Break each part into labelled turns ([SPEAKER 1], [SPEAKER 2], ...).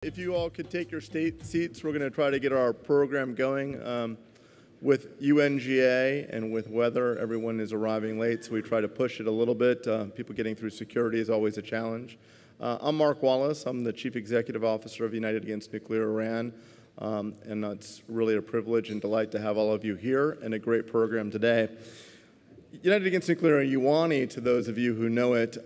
[SPEAKER 1] If you all could take your seats, we're going to try to get our program going. With UNGA and with weather, everyone is arriving late, so we try to push it a little bit. People getting through security is always a challenge. I'm Mark Wallace. I'm the Chief Executive Officer of United Against Nuclear Iran, and it's really a privilege and delight to have all of you here and a great program today. United Against Nuclear UANI, to those of you who know it,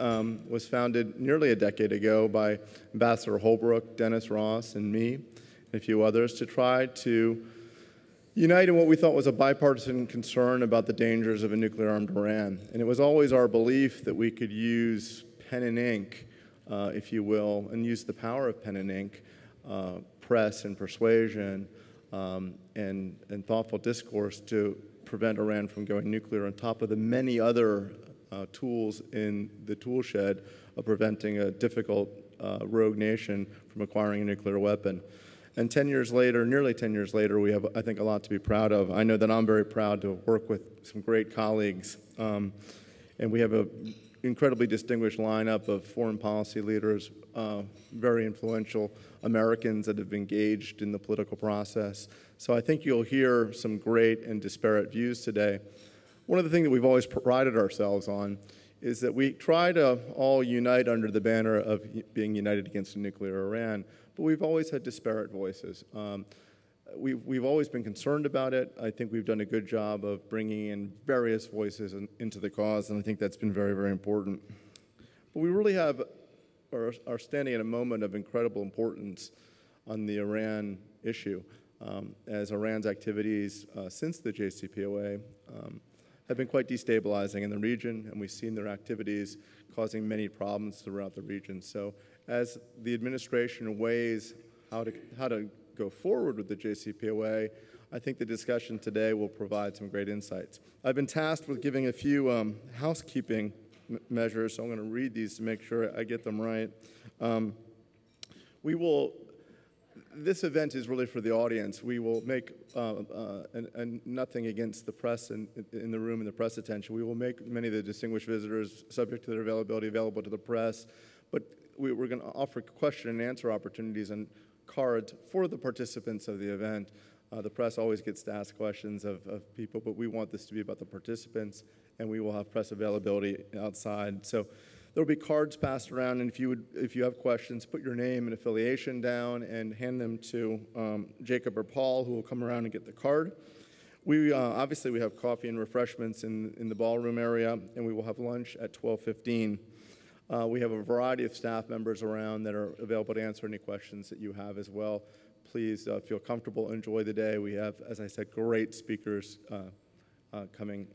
[SPEAKER 1] was founded nearly a decade ago by Ambassador Holbrooke, Dennis Ross, and me, and a few others, to try to unite in what we thought was a bipartisan concern about the dangers of a nuclear-armed Iran. And it was always our belief that we could use pen and ink, if you will, and use the power of pen and ink, press and persuasion, and thoughtful discourse to prevent Iran from going nuclear, on top of the many other tools in the tool shed of preventing a difficult rogue nation from acquiring a nuclear weapon. And 10 years later, nearly 10 years later, we have, I think, a lot to be proud of. I know that I'm very proud to work with some great colleagues, and we have an incredibly distinguished lineup of foreign policy leaders, very influential Americans that have engaged in the political process. So I think you'll hear some great and disparate views today. One of the things that we've always prided ourselves on is that we try to all unite under the banner of being united against a nuclear Iran, but we've always had disparate voices. We've always been concerned about it. I think we've done a good job of bringing in various voices into the cause, and I think that's been very, very important. But we really are standing at a moment of incredible importance on the Iran issue, as Iran's activities since the JCPOA have been quite destabilizing in the region, and we've seen their activities causing many problems throughout the region. So as the administration weighs how to go forward with the JCPOA, I think the discussion today will provide some great insights. I've been tasked with giving a few housekeeping measures, so I'm going to read these to make sure I get them right. This event is really for the audience. We will make nothing against the press in the room and the press attention. We will make many of the distinguished visitors, subject to their availability, available to the press, but we're going to offer question and answer opportunities and cards for the participants of the event. The press always gets to ask questions of people, but we want this to be about the participants, and we will have press availability outside. So there will be cards passed around, and if you have questions, put your name and affiliation down and hand them to Jacob or Paul, who will come around and get the card. Obviously, we have coffee and refreshments in the ballroom area, and we will have lunch at 12:15. We have a variety of staff members around that are available to answer any questions that you have as well. Please feel comfortable, enjoy the day. We have, as I said, great speakers coming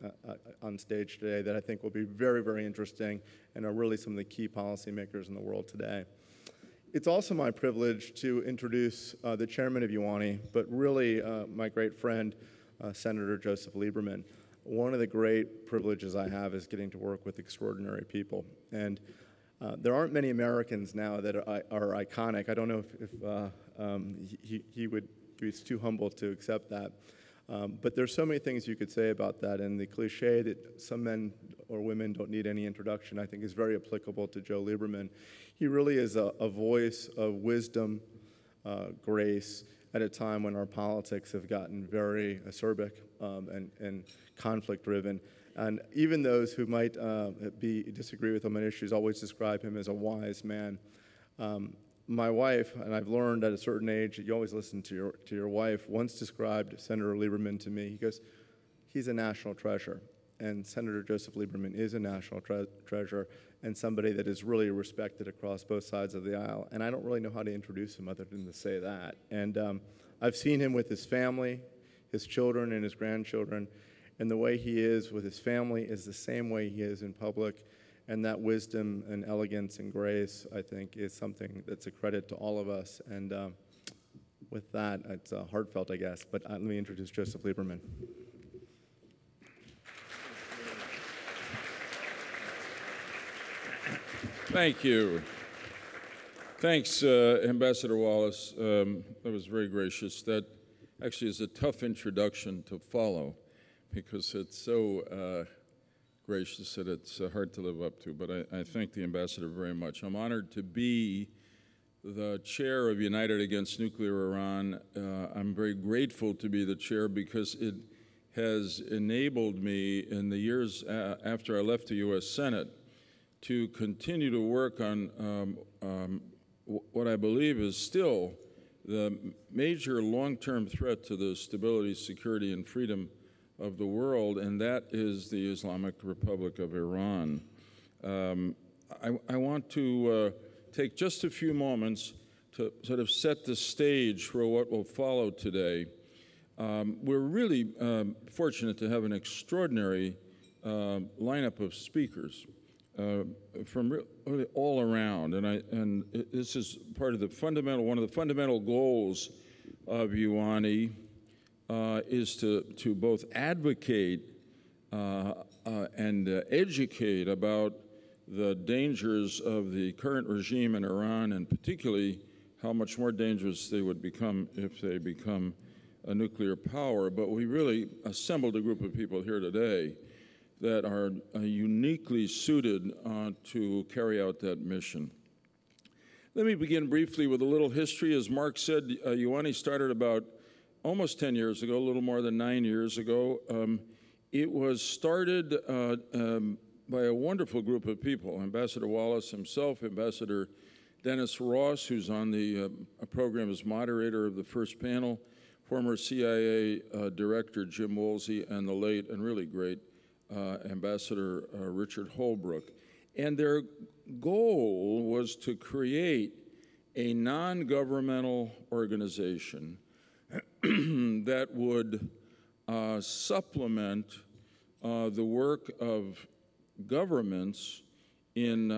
[SPEAKER 1] on stage today that I think will be very, very interesting and are really some of the key policymakers in the world today. It's also my privilege to introduce the chairman of UANI, but really my great friend, Senator Joseph Lieberman. One of the great privileges I have is getting to work with extraordinary people. And there aren't many Americans now that are iconic. I don't know if he's too humble to accept that. But there's so many things you could say about that, and the cliche that some men or women don't need any introduction, I think, is very applicable to Joe Lieberman. He really is a voice of wisdom, grace, at a time when our politics have gotten very acerbic and conflict-driven. And even those who might disagree with him on issues always describe him as a wise man. My wife, and I've learned at a certain age that you always listen to your wife, once described Senator Lieberman to me. He goes, he's a national treasure. And Senator Joseph Lieberman is a national treasure and somebody that is really respected across both sides of the aisle. And I don't really know how to introduce him other than to say that. And I've seen him with his family, his children and his grandchildren, and the way he is with his family is the same way he is in public. And that wisdom and elegance and grace, I think, is something that's a credit to all of us. And with that, it's heartfelt, I guess. But let me introduce Joseph Lieberman.
[SPEAKER 2] Thank you. Thanks, Ambassador Wallace. That was very gracious. That actually is a tough introduction to follow because it's so gracious that it's hard to live up to, but I thank the ambassador very much. I'm honored to be the chair of United Against Nuclear Iran. I'm very grateful to be the chair because it has enabled me in the years after I left the U.S. Senate to continue to work on what I believe is still the major long-term threat to the stability, security, and freedom of the world, and that is the Islamic Republic of Iran. I want to take just a few moments to sort of set the stage for what will follow today. We're really fortunate to have an extraordinary lineup of speakers from really all around, and this is part of one of the fundamental goals of UANI is to both advocate and educate about the dangers of the current regime in Iran, and particularly how much more dangerous they would become if they become a nuclear power. But we really assembled a group of people here today that are uniquely suited to carry out that mission. Let me begin briefly with a little history. As Mark said, UANI started about almost 10 years ago, a little more than 9 years ago. It was started by a wonderful group of people, Ambassador Wallace himself, Ambassador Dennis Ross, who's on the program as moderator of the first panel, former CIA Director Jim Woolsey, and the late and really great Ambassador Richard Holbrooke. And their goal was to create a non-governmental organization that would supplement the work of governments in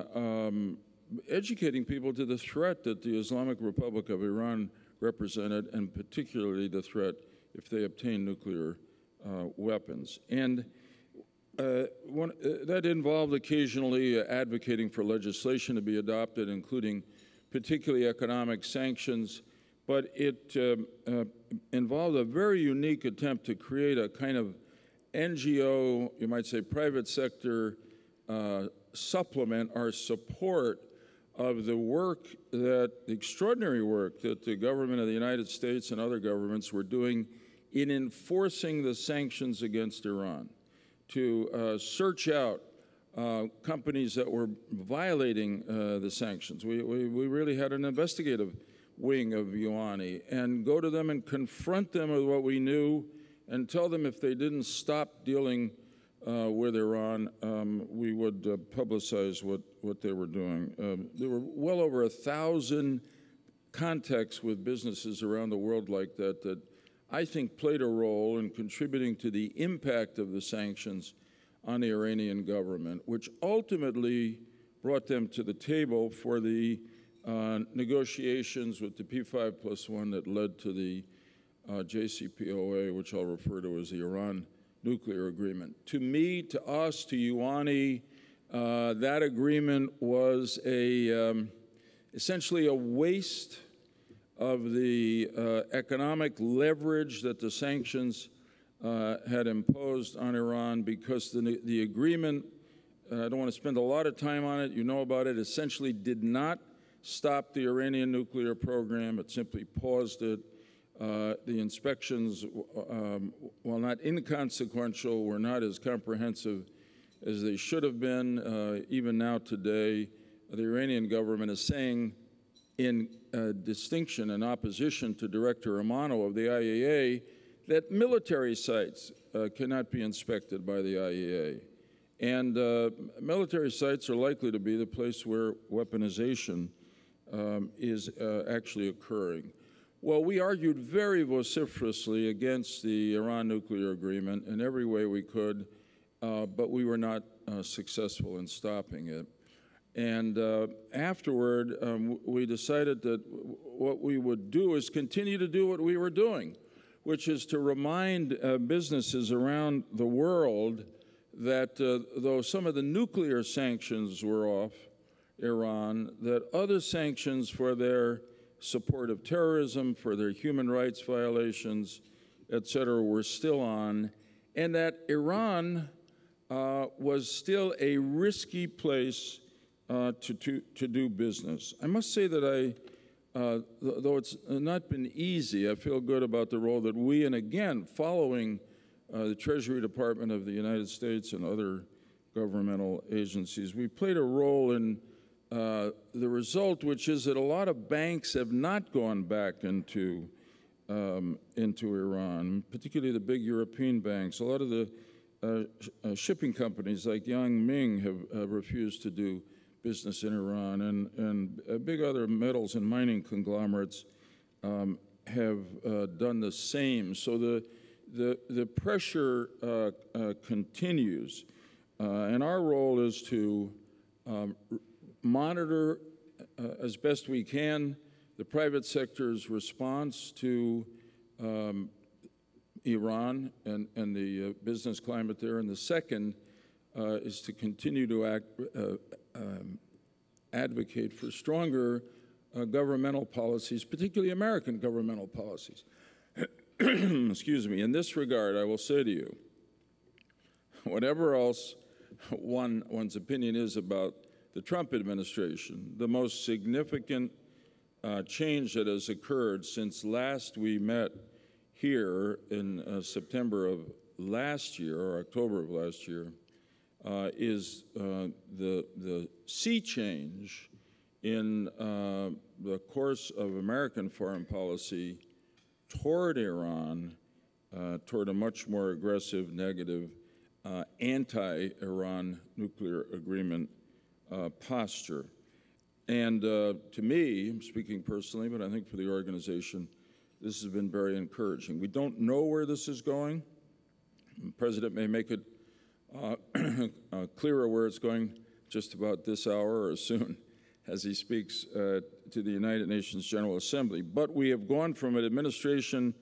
[SPEAKER 2] educating people to the threat that the Islamic Republic of Iran represented, and particularly the threat if they obtain nuclear weapons. And that involved occasionally advocating for legislation to be adopted, including particularly economic sanctions, but it involved a very unique attempt to create a kind of NGO, you might say private sector supplement or support of the work the extraordinary work that the government of the United States and other governments were doing in enforcing the sanctions against Iran, to search out companies that were violating the sanctions. We really had an investigative wing of UANI, and go to them and confront them with what we knew and tell them if they didn't stop dealing with Iran, we would publicize what they were doing. There were well over 1,000 contacts with businesses around the world like that I think played a role in contributing to the impact of the sanctions on the Iranian government, which ultimately brought them to the table for the negotiations with the P5+1 that led to the JCPOA, which I'll refer to as the Iran nuclear agreement. To me, to us, to UANI, that agreement was essentially a waste of the economic leverage that the sanctions had imposed on Iran, because the agreement, I don't want to spend a lot of time on it, you know about it, essentially did not stop the Iranian nuclear program. It simply paused it. The inspections, while not inconsequential, were not as comprehensive as they should have been. Even now today, the Iranian government is saying, in distinction and opposition to Director Amano of the IAEA, that military sites cannot be inspected by the IAEA. And military sites are likely to be the place where weaponization is actually occurring. Well, we argued very vociferously against the Iran nuclear agreement in every way we could, but we were not successful in stopping it. And afterward, we decided that what we would do is continue to do what we were doing, which is to remind businesses around the world that though some of the nuclear sanctions were off Iran, that other sanctions for their support of terrorism, for their human rights violations, et cetera, were still on, and that Iran was still a risky place to do business. I must say that though it's not been easy, I feel good about the role that we, and again, following the Treasury Department of the United States and other governmental agencies, we played a role in the result, which is that a lot of banks have not gone back into Iran, particularly the big European banks. A lot of the shipping companies like Yang Ming have refused to do business in Iran, and big other metals and mining conglomerates have done the same. So the pressure continues, and our role is to monitor as best we can the private sector's response to Iran and the business climate there. And the second is to continue to advocate for stronger governmental policies, particularly American governmental policies. Excuse me. In this regard, I will say to you, whatever else one's opinion is about the Trump administration, the most significant change that has occurred since last we met here in September of last year, or October of last year, is the sea change in the course of American foreign policy toward Iran, toward a much more aggressive, negative, anti-Iran nuclear agreement posture. And to me, I'm speaking personally, but I think for the organization, this has been very encouraging. We don't know where this is going. The President may make it clearer where it's going just about this hour or as soon as he speaks to the United Nations General Assembly. But we have gone from an administration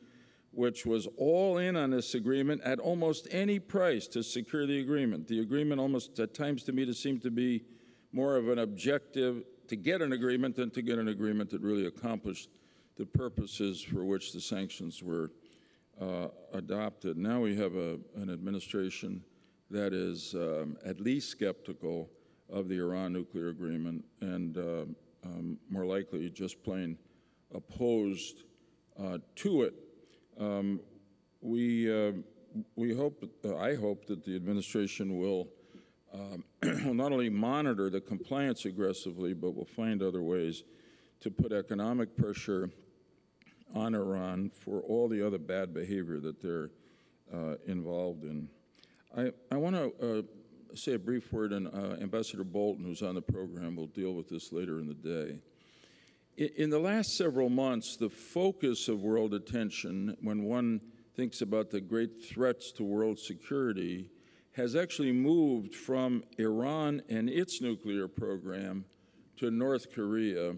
[SPEAKER 2] which was all in on this agreement at almost any price to secure the agreement. The agreement almost at times to me seemed to be more of an objective to get an agreement than to get an agreement that really accomplished the purposes for which the sanctions were adopted. Now we have an administration that is at least skeptical of the Iran nuclear agreement and more likely just plain opposed to it. We hope, I hope that the administration will not only monitor the compliance aggressively, but will find other ways to put economic pressure on Iran for all the other bad behavior that they're involved in. I want to say a brief word, and Ambassador Bolton, who's on the program, will deal with this later in the day. In the last several months, the focus of world attention, when one thinks about the great threats to world security, has actually moved from Iran and its nuclear program to North Korea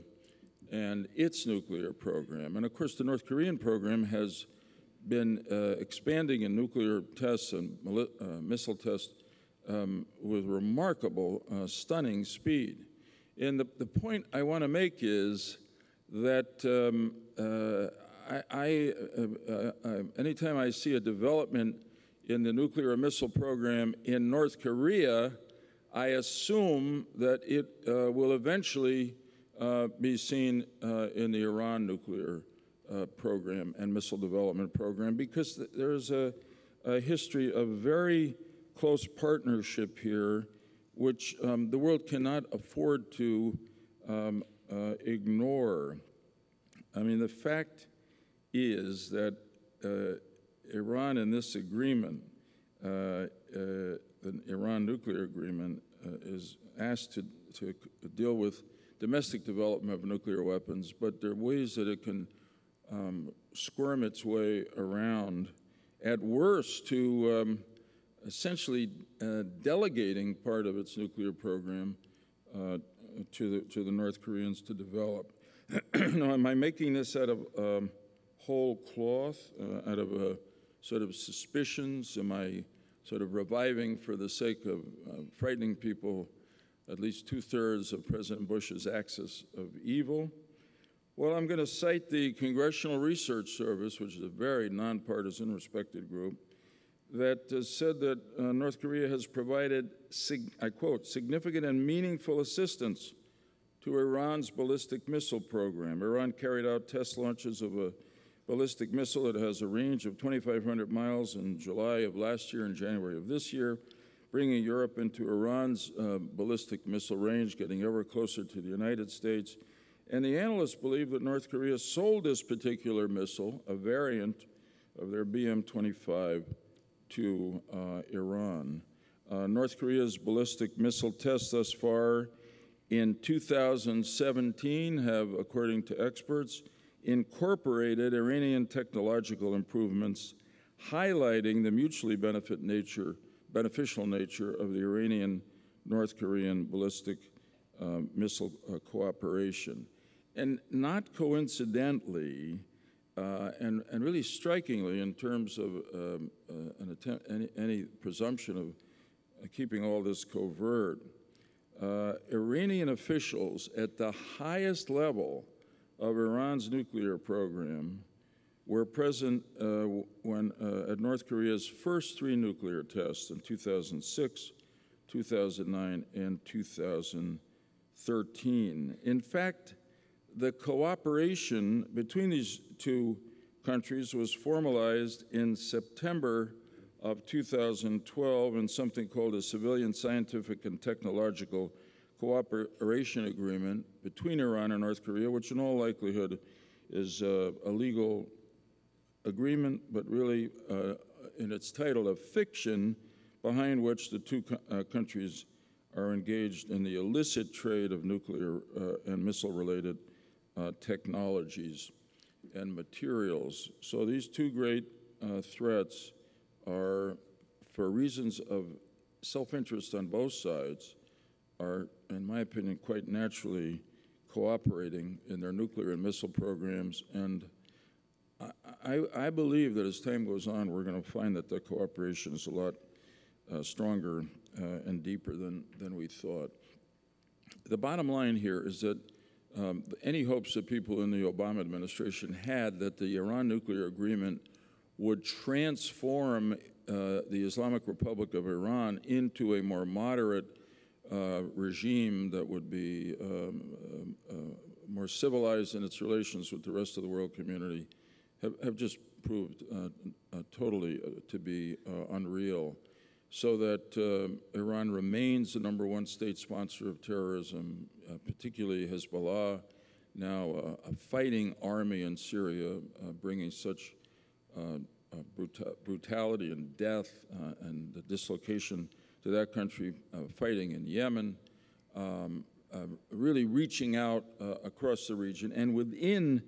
[SPEAKER 2] and its nuclear program. And of course, the North Korean program has been expanding in nuclear tests and missile tests with remarkable, stunning speed. And the point I want to make is that anytime I see a development in the nuclear missile program in North Korea, I assume that it will eventually be seen in the Iran nuclear program and missile development program, because there's a history of very close partnership here, which the world cannot afford to ignore. I mean, the fact is that Iran in this agreement, the Iran nuclear agreement, is asked to deal with domestic development of nuclear weapons, but there are ways that it can squirm its way around, at worst, to essentially delegating part of its nuclear program to the North Koreans to develop. Now, am I making this out of whole cloth, out of sort of suspicions? Am I sort of reviving for the sake of frightening people at least two-thirds of President Bush's axis of evil? Well, I'm going to cite the Congressional Research Service, which is a very nonpartisan, respected group, that said that North Korea has provided, I quote, significant and meaningful assistance to Iran's ballistic missile program. Iran carried out test launches of a ballistic missile that has a range of 2,500 miles in July of last year and January of this year, bringing Europe into Iran's ballistic missile range, getting ever closer to the United States. And the analysts believe that North Korea sold this particular missile, a variant of their BM-25, to Iran. North Korea's ballistic missile tests thus far in 2017 have, according to experts, incorporated Iranian technological improvements, highlighting the mutually beneficial nature of the Iranian-North Korean ballistic missile cooperation. And not coincidentally, and really strikingly in terms of any presumption of keeping all this covert, Iranian officials at the highest level of Iran's nuclear program were present at North Korea's first 3 nuclear tests in 2006, 2009, and 2013. In fact, the cooperation between these two countries was formalized in September of 2012 in something called a Civilian Scientific and Technological Cooperation Agreement between Iran and North Korea, which in all likelihood is a legal agreement, but really in its title a fiction, behind which the two countries are engaged in the illicit trade of nuclear and missile-related technologies and materials. So these two great threats are, for reasons of self-interest on both sides, are, in my opinion, quite naturally cooperating in their nuclear and missile programs. And I believe that as time goes on, we're going to find that the cooperation is a lot stronger and deeper than we thought. The bottom line here is that any hopes that people in the Obama administration had that the Iran nuclear agreement would transform the Islamic Republic of Iran into a more moderate regime that would be more civilized in its relations with the rest of the world community have just proved totally to be unreal. So that Iran remains the #1 state sponsor of terrorism, particularly Hezbollah, now a fighting army in Syria, bringing such brutality and death and the dislocation to that country, fighting in Yemen, really reaching out across the region, and within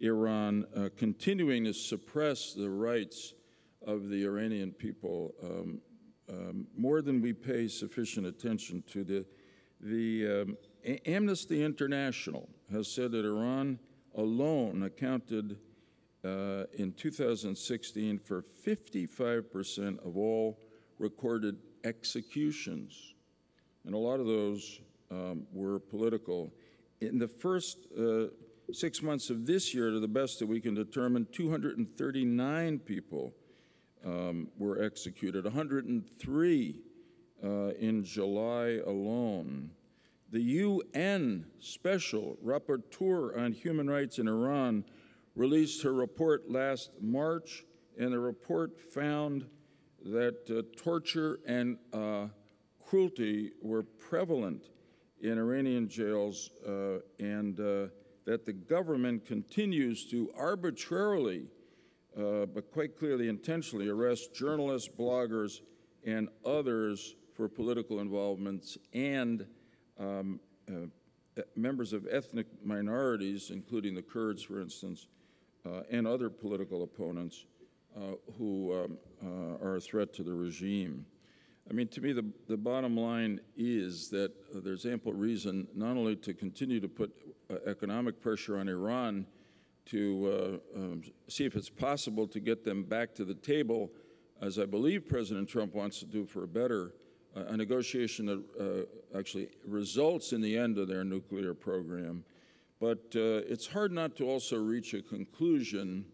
[SPEAKER 2] Iran, continuing to suppress the rights of the Iranian people more than we pay sufficient attention to. The Amnesty International has said that Iran alone accounted in 2016 for 55% of all recorded executions, and a lot of those were political. In the first 6 months of this year, to the best that we can determine, 239 people were executed, 103 in July alone. The UN Special Rapporteur on Human Rights in Iran released her report last March, and the report found that torture and cruelty were prevalent in Iranian jails, and that the government continues to arbitrarily, but quite clearly intentionally, arrest journalists, bloggers, and others for political involvements, and members of ethnic minorities, including the Kurds, for instance, and other political opponents who are a threat to the regime. I mean, to me, the bottom line is that there's ample reason not only to continue to put economic pressure on Iran to see if it's possible to get them back to the table, as I believe President Trump wants to do for a negotiation that actually results in the end of their nuclear program. But it's hard not to also reach a conclusion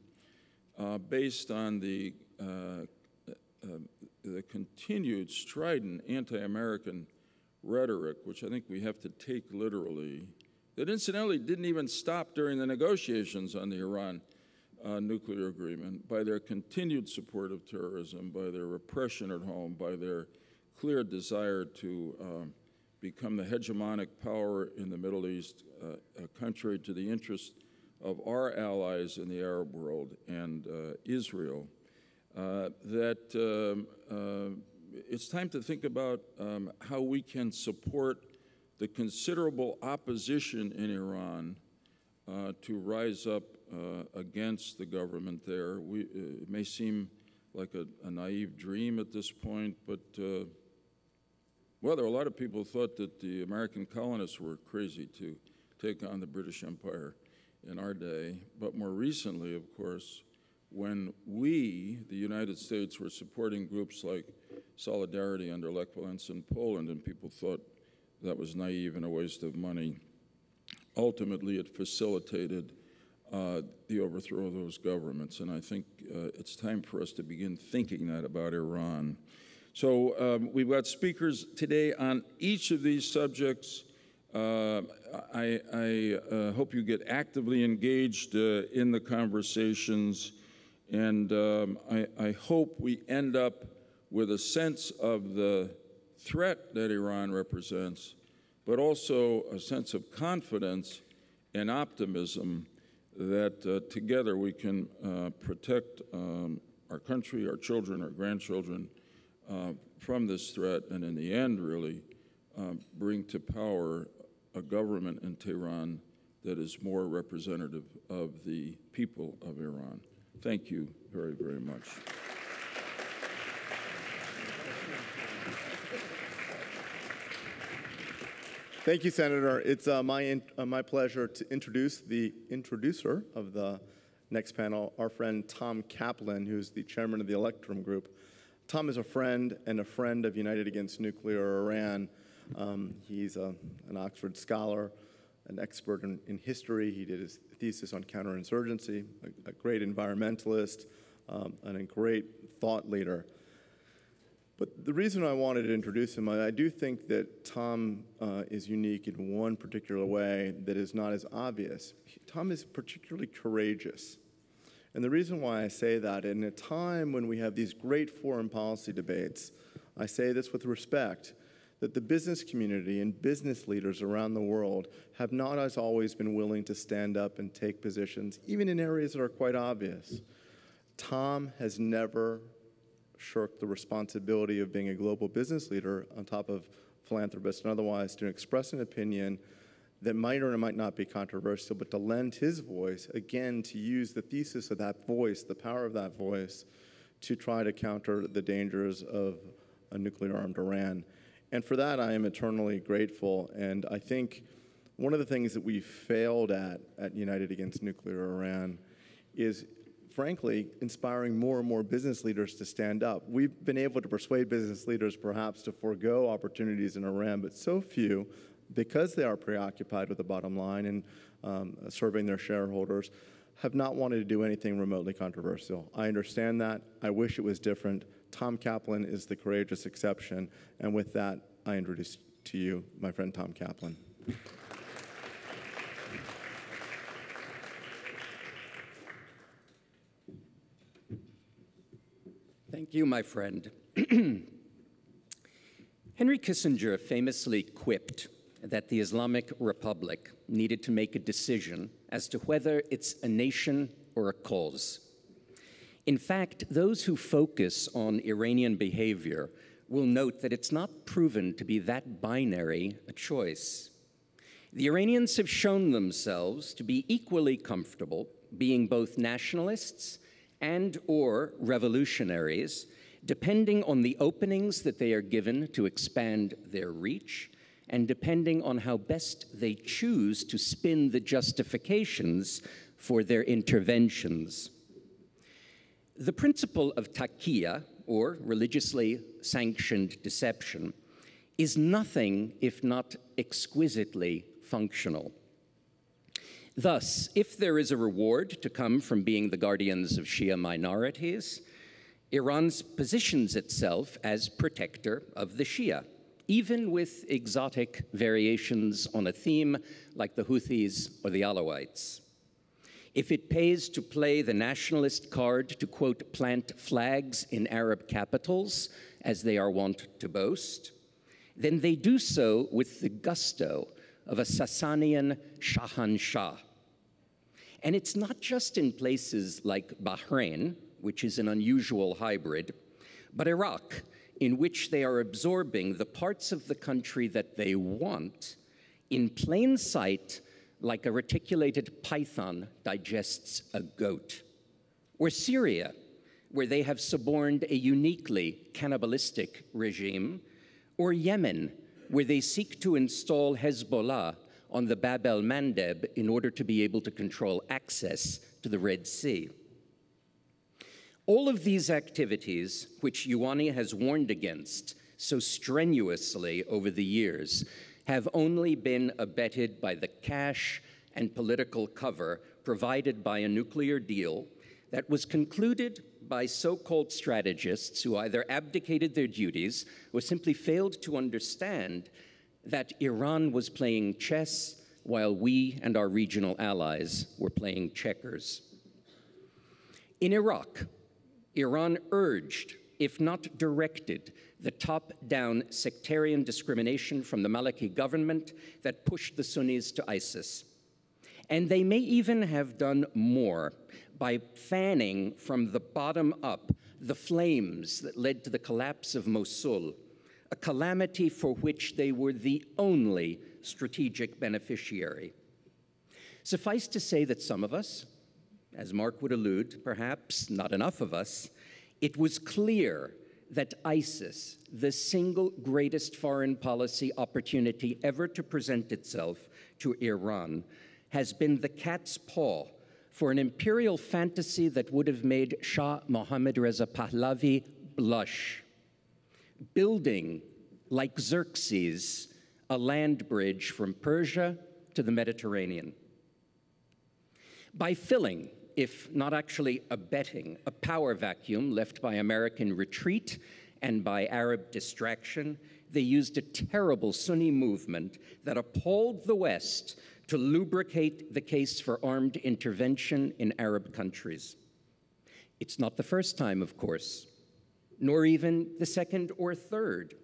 [SPEAKER 2] based on the continued strident anti-American rhetoric, which I think we have to take literally, that incidentally didn't even stop during the negotiations on the Iran nuclear agreement, by their continued support of terrorism, by their repression at home, by their clear desire to become the hegemonic power in the Middle East, contrary to the interests of our allies in the Arab world and Israel, that it's time to think about how we can support the considerable opposition in Iran to rise up against the government there. It may seem like a naive dream at this point, but well, there are a lot of people who thought that the American colonists were crazy to take on the British Empire in our day. But more recently, of course, when we, the United States, were supporting groups like Solidarity under Lech Walesa in Poland, and people thought that was naive and a waste of money, ultimately it facilitated the overthrow of those governments. And I think it's time for us to begin thinking that about Iran. So we've got speakers today on each of these subjects. I hope you get actively engaged in the conversations, and I hope we end up with a sense of the threat that Iran represents, but also a sense of confidence and optimism that together we can protect our country, our children, our grandchildren from this threat, and in the end, really, bring to power a government in Tehran that is more representative of the people of Iran. Thank you very, very much.
[SPEAKER 1] Thank you, Senator. It's my pleasure to introduce the introducer of the next panel, our friend Tom Caplan, who's the chairman of the Electrum Group. Tom is a friend of United Against Nuclear Iran. He's an Oxford scholar, an expert in history. He did his thesis on counterinsurgency, a great environmentalist, and a great thought leader. But the reason I wanted to introduce him, I do think that Tom is unique in one particular way that is not as obvious. Tom is particularly courageous. And the reason why I say that, in a time when we have these great foreign policy debates, I say this with respect, that the business community and business leaders around the world have not as always been willing to stand up and take positions, even in areas that are quite obvious. Tom has never shirked the responsibility of being a global business leader on top of philanthropist and otherwise to express an opinion that might or might not be controversial, but to lend his voice, again, to use the thesis of that voice, the power of that voice, to try to counter the dangers of a nuclear-armed Iran. And for that, I am eternally grateful. And I think one of the things that we failed at United Against Nuclear Iran is, frankly, inspiring more and more business leaders to stand up. We've been able to persuade business leaders perhaps to forego opportunities in Iran, but so few, because they are preoccupied with the bottom line and serving their shareholders, have not wanted to do anything remotely controversial. I understand that. I wish it was different. Tom Caplan is the courageous exception. And with that, I introduce to you my friend Tom Caplan.
[SPEAKER 3] Thank you, my friend. Henry Kissinger famously quipped that the Islamic Republic needed to make a decision as to whether it's a nation or a cause. In fact, those who focus on Iranian behavior will note that it's not proven to be that binary a choice. The Iranians have shown themselves to be equally comfortable being both nationalists and/or revolutionaries, depending on the openings that they are given to expand their reach, and depending on how best they choose to spin the justifications for their interventions. The principle of taqiyya, or religiously sanctioned deception, is nothing if not exquisitely functional. Thus, if there is a reward to come from being the guardians of Shia minorities, Iran positions itself as protector of the Shia, even with exotic variations on a theme like the Houthis or the Alawites. If it pays to play the nationalist card to, quote, plant flags in Arab capitals, as they are wont to boast, then they do so with the gusto of a Sasanian Shahanshah. And it's not just in places like Bahrain, which is an unusual hybrid, but Iraq, in which they are absorbing the parts of the country that they want in plain sight, like a reticulated python digests a goat. Or Syria, where they have suborned a uniquely cannibalistic regime. Or Yemen, where they seek to install Hezbollah on the Bab el-Mandeb in order to be able to control access to the Red Sea. All of these activities, which UANI has warned against so strenuously over the years, have only been abetted by the cash and political cover provided by a nuclear deal that was concluded by so-called strategists who either abdicated their duties or simply failed to understand that Iran was playing chess while we and our regional allies were playing checkers. In Iraq, Iran urged, if not directed, the top-down sectarian discrimination from the Maliki government that pushed the Sunnis to ISIS. And they may even have done more by fanning from the bottom up the flames that led to the collapse of Mosul, a calamity for which they were the only strategic beneficiary. Suffice to say that some of us, as Mark would allude, perhaps not enough of us, it was clear that ISIS, the single greatest foreign policy opportunity ever to present itself to Iran, has been the cat's paw for an imperial fantasy that would have made Shah Mohammad Reza Pahlavi blush, building, like Xerxes, a land bridge from Persia to the Mediterranean. By filling, if not actually abetting, a power vacuum left by American retreat and by Arab distraction, they used a terrible Sunni movement that appalled the West to lubricate the case for armed intervention in Arab countries. It's not the first time, of course, nor even the second or third.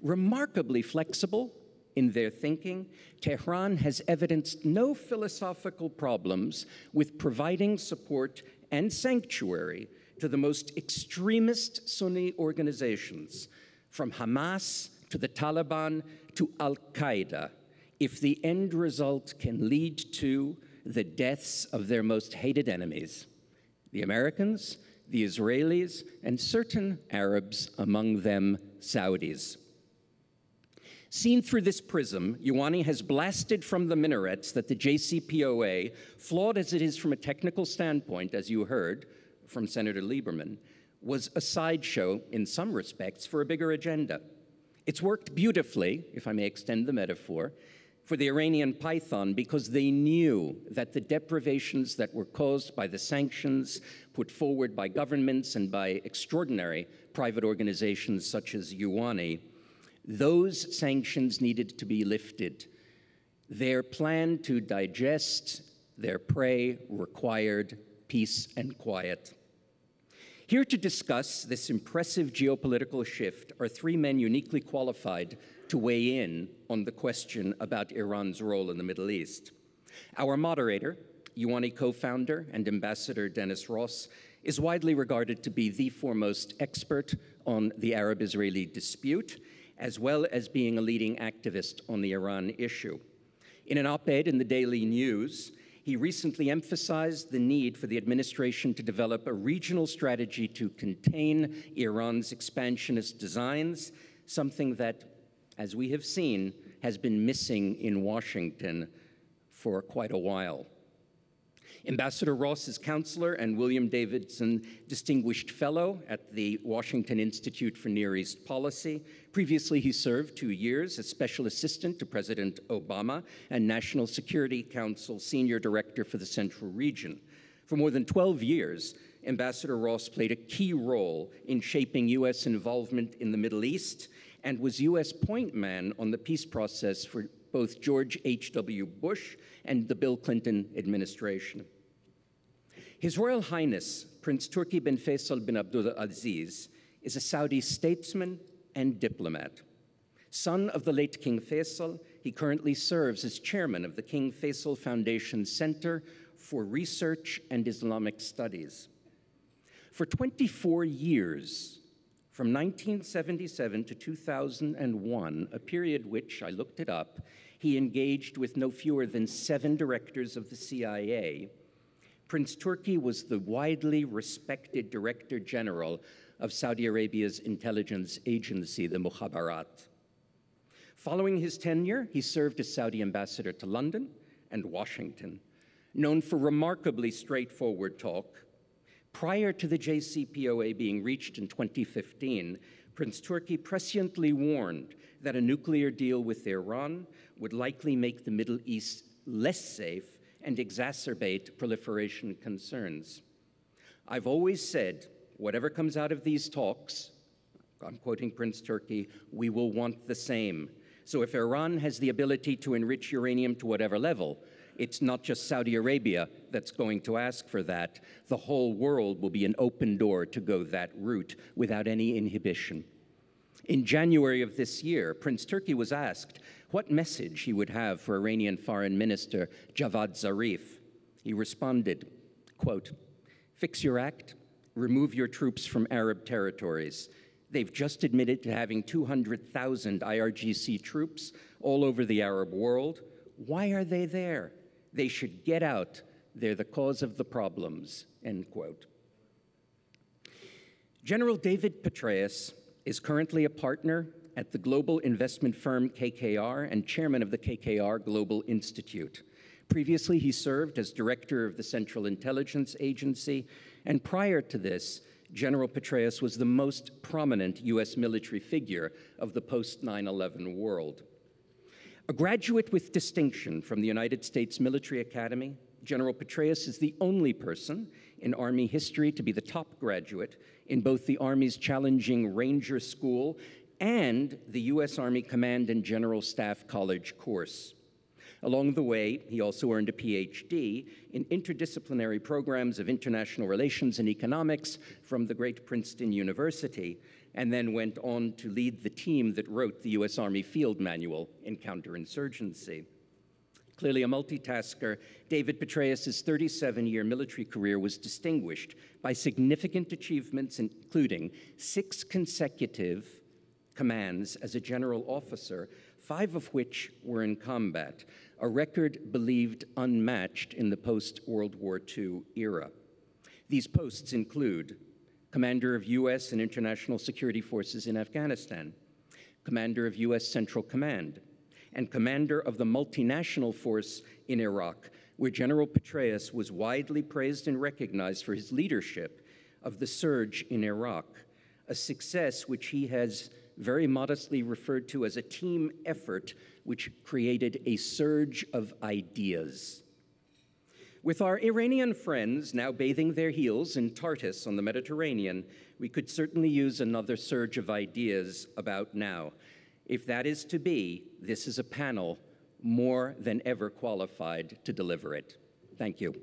[SPEAKER 3] Remarkably flexible in their thinking, Tehran has evidenced no philosophical problems with providing support and sanctuary to the most extremist Sunni organizations, from Hamas to the Taliban to Al-Qaeda, if the end result can lead to the deaths of their most hated enemies, the Americans, the Israelis, and certain Arabs, among them Saudis. Seen through this prism, UANI has blasted from the minarets that the JCPOA, flawed as it is from a technical standpoint, as you heard from Senator Lieberman, was a sideshow in some respects for a bigger agenda. It's worked beautifully, if I may extend the metaphor, for the Iranian python because they knew that the deprivations that were caused by the sanctions put forward by governments and by extraordinary private organizations such as UANI, those sanctions needed to be lifted. Their plan to digest their prey required peace and quiet. Here to discuss this impressive geopolitical shift are three men uniquely qualified to weigh in on the question about Iran's role in the Middle East. Our moderator, UANI co-founder and Ambassador Dennis Ross, is widely regarded to be the foremost expert on the Arab-Israeli dispute, as well as being a leading activist on the Iran issue. In an op-ed in the Daily News, he recently emphasized the need for the administration to develop a regional strategy to contain Iran's expansionist designs, something that, as we have seen, has been missing in Washington for quite a while. Ambassador Ross is counselor and William Davidson Distinguished Fellow at the Washington Institute for Near East Policy. Previously, he served 2 years as Special Assistant to President Obama and National Security Council Senior Director for the Central Region. For more than 12 years, Ambassador Ross played a key role in shaping U.S. involvement in the Middle East and was U.S. point man on the peace process for both George H.W. Bush and the Bill Clinton administration. His Royal Highness, Prince Turki bin Faisal bin Abdul Aziz, is a Saudi statesman and diplomat. Son of the late King Faisal, he currently serves as chairman of the King Faisal Foundation Center for Research and Islamic Studies. For 24 years, from 1977 to 2001, a period which, I looked it up, he engaged with no fewer than 7 directors of the CIA, Prince Turki was the widely respected Director General of Saudi Arabia's intelligence agency, the Mukhabarat. Following his tenure, he served as Saudi ambassador to London and Washington, known for remarkably straightforward talk. Prior to the JCPOA being reached in 2015, Prince Turki presciently warned that a nuclear deal with Iran would likely make the Middle East less safe and exacerbate proliferation concerns. I've always said, whatever comes out of these talks, I'm quoting Prince Turki, we will want the same. So if Iran has the ability to enrich uranium to whatever level, it's not just Saudi Arabia that's going to ask for that. The whole world will be an open door to go that route without any inhibition. In January of this year, Prince Turki was asked what message he would have for Iranian Foreign Minister Javad Zarif. He responded, quote, "Fix your act, remove your troops from Arab territories. They've just admitted to having 200,000 IRGC troops all over the Arab world. Why are they there? They should get out. They're the cause of the problems," end quote. General David Petraeus is currently a partner at the global investment firm KKR and chairman of the KKR Global Institute. Previously, he served as director of the Central Intelligence Agency, and prior to this, General Petraeus was the most prominent U.S. military figure of the post-9/11 world. A graduate with distinction from the United States Military Academy, General Petraeus is the only person in Army history to be the top graduate in both the Army's challenging Ranger School and the U.S. Army Command and General Staff College course. Along the way, he also earned a PhD in interdisciplinary programs of international relations and economics from the great Princeton University, and then went on to lead the team that wrote the U.S. Army Field Manual in counterinsurgency. Clearly a multitasker, David Petraeus' 37-year military career was distinguished by significant achievements, including 6 consecutive commands as a general officer, 5 of which were in combat, a record believed unmatched in the post-World War II era. These posts include Commander of U.S. and International Security Forces in Afghanistan, Commander of U.S. Central Command, and Commander of the multinational force in Iraq, where General Petraeus was widely praised and recognized for his leadership of the surge in Iraq, a success which he has very modestly referred to as a team effort which created a surge of ideas. With our Iranian friends now bathing their heels in Tartus on the Mediterranean, we could certainly use another surge of ideas about now. If that is to be, this is a panel more than ever qualified to deliver it. Thank you.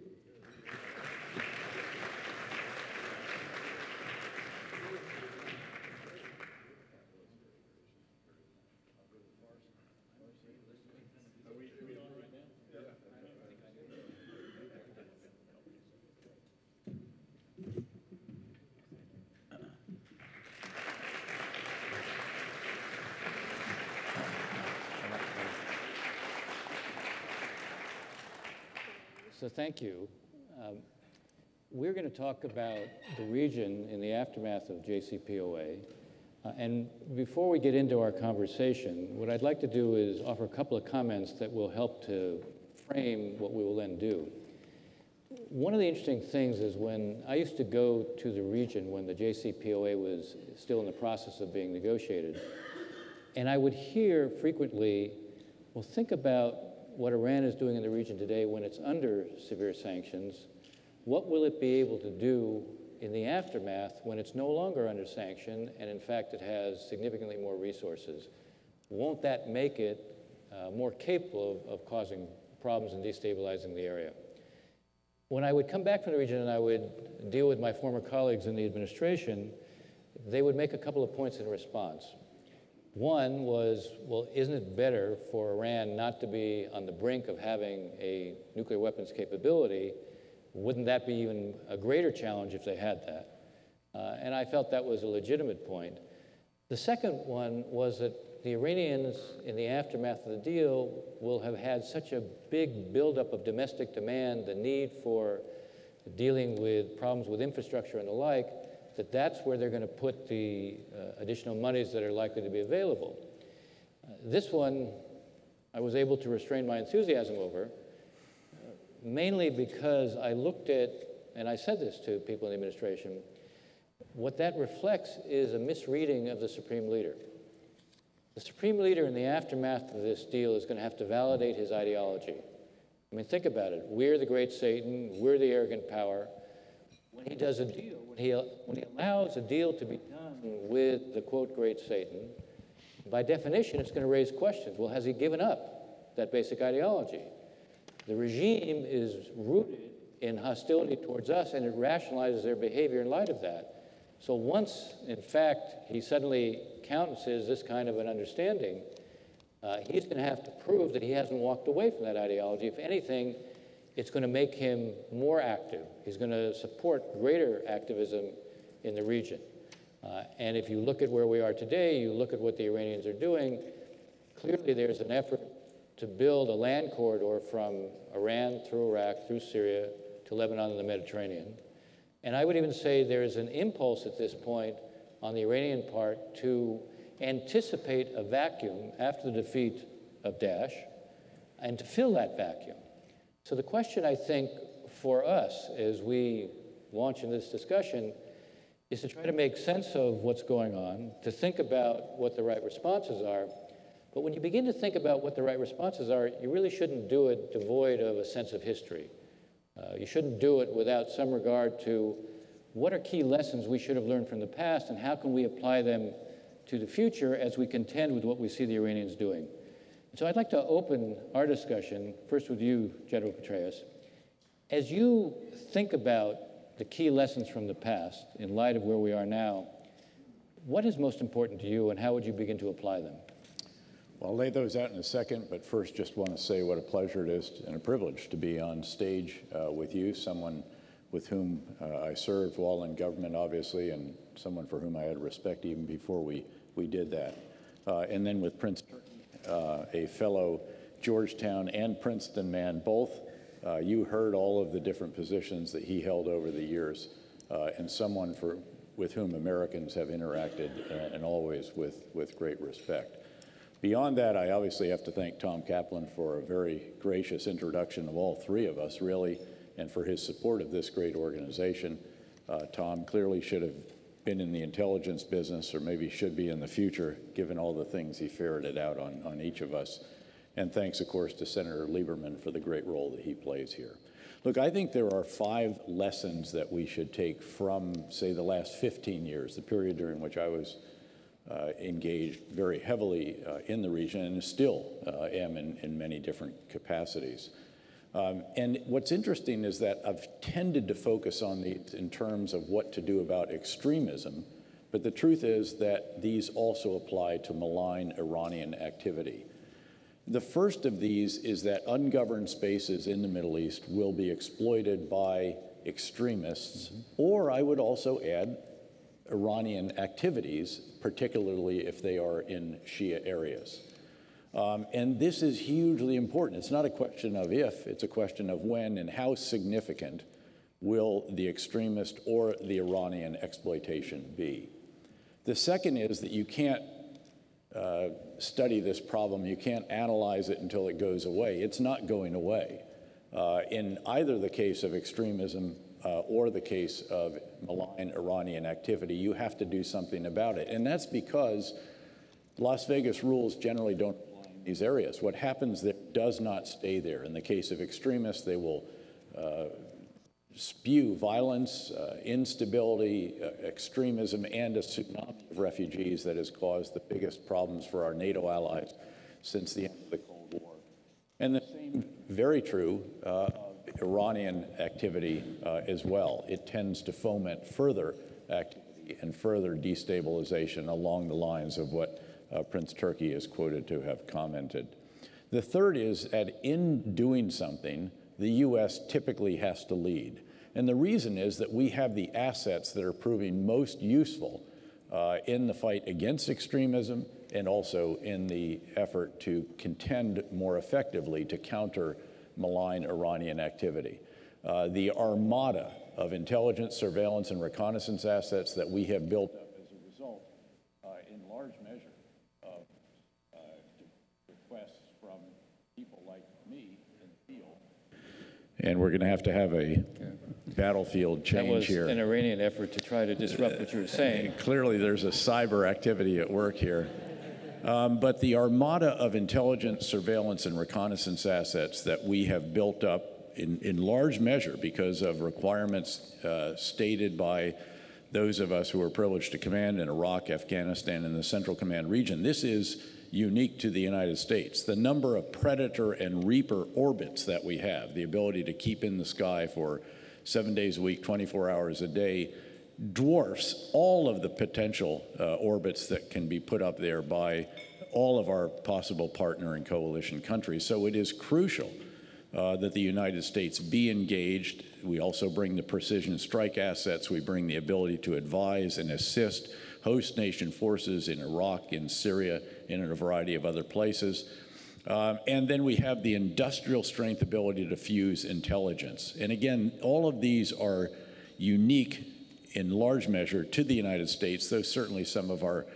[SPEAKER 4] So thank you. We're going to talk about the region in the aftermath of JCPOA. And before we get into our conversation, what I'd like to do is offer a couple of comments that will help to frame what we will then do. One of the interesting things is when I used to go to the region when the JCPOA was still in the process of being negotiated, and I would hear frequently, well, think about what Iran is doing in the region today when it's under severe sanctions. What will it be able to do in the aftermath when it's no longer under sanction and in fact it has significantly more resources? Won't that make it more capable of causing problems and destabilizing the area? When I would come back from the region and I would deal with my former colleagues in the administration, they would make a couple of points in response. One was, well, isn't it better for Iran not to be on the brink of having a nuclear weapons capability? Wouldn't that be even a greater challenge if they had that? And I felt that was a legitimate point. The second one was that the Iranians, in the aftermath of the deal, will have had such a big buildup of domestic demand, the need for dealing with problems with infrastructure and the like, that that's where they're going to put the additional monies that are likely to be available. This one, I was able to restrain my enthusiasm over, mainly because I looked at, and I said this to people in the administration, what that reflects is a misreading of the Supreme Leader. The Supreme Leader in the aftermath of this deal is going to have to validate his ideology. I mean, think about it. We're the great Satan. We're the arrogant power. When he does a deal, when he allows a deal to be done with the, quote, great Satan, by definition, it's going to raise questions. Well, has he given up that basic ideology? The regime is rooted in hostility towards us, and it rationalizes their behavior in light of that. So once, in fact, he suddenly countenances this kind of an understanding, he's going to have to prove that he hasn't walked away from that ideology. If anything, it's going to make him more active. He's going to support greater activism in the region. And if you look at where we are today, you look at what the Iranians are doing, clearly there's an effort to build a land corridor from Iran through Iraq, through Syria, to Lebanon and the Mediterranean. And I would even say there is an impulse at this point on the Iranian part to anticipate a vacuum after the defeat of Daesh and to fill that vacuum. So the question, I think, for us as we launch in this discussion is to try to make sense of what's going on, to think about what the right responses are. But when you begin to think about what the right responses are, you really shouldn't do it devoid of a sense of history. You shouldn't do it without some regard to what are key lessons we should have learned from the past and how can we apply them to the future as we contend with what we see the Iranians doing. So I'd like to open our discussion, first with you, General Petraeus. As you think about the key lessons from the past in light of where we are now, what is most important to you and how would you begin to apply them?
[SPEAKER 5] Well, I'll lay those out in a second, but first just want to say what a pleasure it is and a privilege to be on stage with you, someone with whom I served while in government, obviously, and someone for whom I had respect even before we did that. And then with Prince Turki, a fellow Georgetown and Princeton man, both. You heard all of the different positions that he held over the years, and someone with whom Americans have interacted and always with great respect. Beyond that, I obviously have to thank Tom Caplan for a very gracious introduction of all three of us, really, and for his support of this great organization. Tom clearly should have been in the intelligence business, or maybe should be in the future, given all the things he ferreted out on each of us. And thanks, of course, to Senator Lieberman for the great role that he plays here. Look, I think there are 5 lessons that we should take from, say, the last 15 years, the period during which I was engaged very heavily in the region and still am in many different capacities. And what's interesting is that I've tended to focus on these in terms of what to do about extremism, but the truth is that these also apply to malign Iranian activity. The first of these is that ungoverned spaces in the Middle East will be exploited by extremists, or I would also add Iranian activities, particularly if they are in Shia areas. And this is hugely important. It's not a question of if, it's a question of when and how significant will the extremist or the Iranian exploitation be. The second is that you can't study this problem, you can't analyze it until it goes away. It's not going away. In either the case of extremism or the case of malign Iranian activity, you have to do something about it. And that's because Las Vegas rules generally don't apply in these areas. What happens there does not stay there. In the case of extremists, they will spew violence, instability, extremism, and a tsunami of refugees that has caused the biggest problems for our NATO allies since the end of the Cold War. And the same, very true, of Iranian activity as well. It tends to foment further activity and further destabilization along the lines of what Prince Turki is quoted to have commented. The third is that in doing something, the U.S. typically has to lead. And the reason is that we have the assets that are proving most useful in the fight against extremism and also in the effort to contend more effectively to counter malign Iranian activity. The armada of intelligence, surveillance, and reconnaissance assets that we have built up as a result, in large measure, of requests from people like me in the field. And we're going to have a battlefield change here.
[SPEAKER 4] That was an Iranian effort to try to disrupt what you were saying.
[SPEAKER 5] Clearly, there's a cyber activity at work here. But the armada of intelligence, surveillance, and reconnaissance assets that we have built up in large measure because of requirements stated by those of us who are privileged to command in Iraq, Afghanistan, and the Central Command region, this is unique to the United States. The number of Predator and Reaper orbits that we have, the ability to keep in the sky for 7 days a week, 24 hours a day, dwarfs all of the potential orbits that can be put up there by all of our possible partner and coalition countries. So it is crucial that the United States be engaged. We also bring the precision strike assets. We bring the ability to advise and assist host nation forces in Iraq, in Syria, and in a variety of other places. And then we have the industrial strength ability to fuse intelligence. And again, all of these are unique in large measure to the United States, though certainly some of our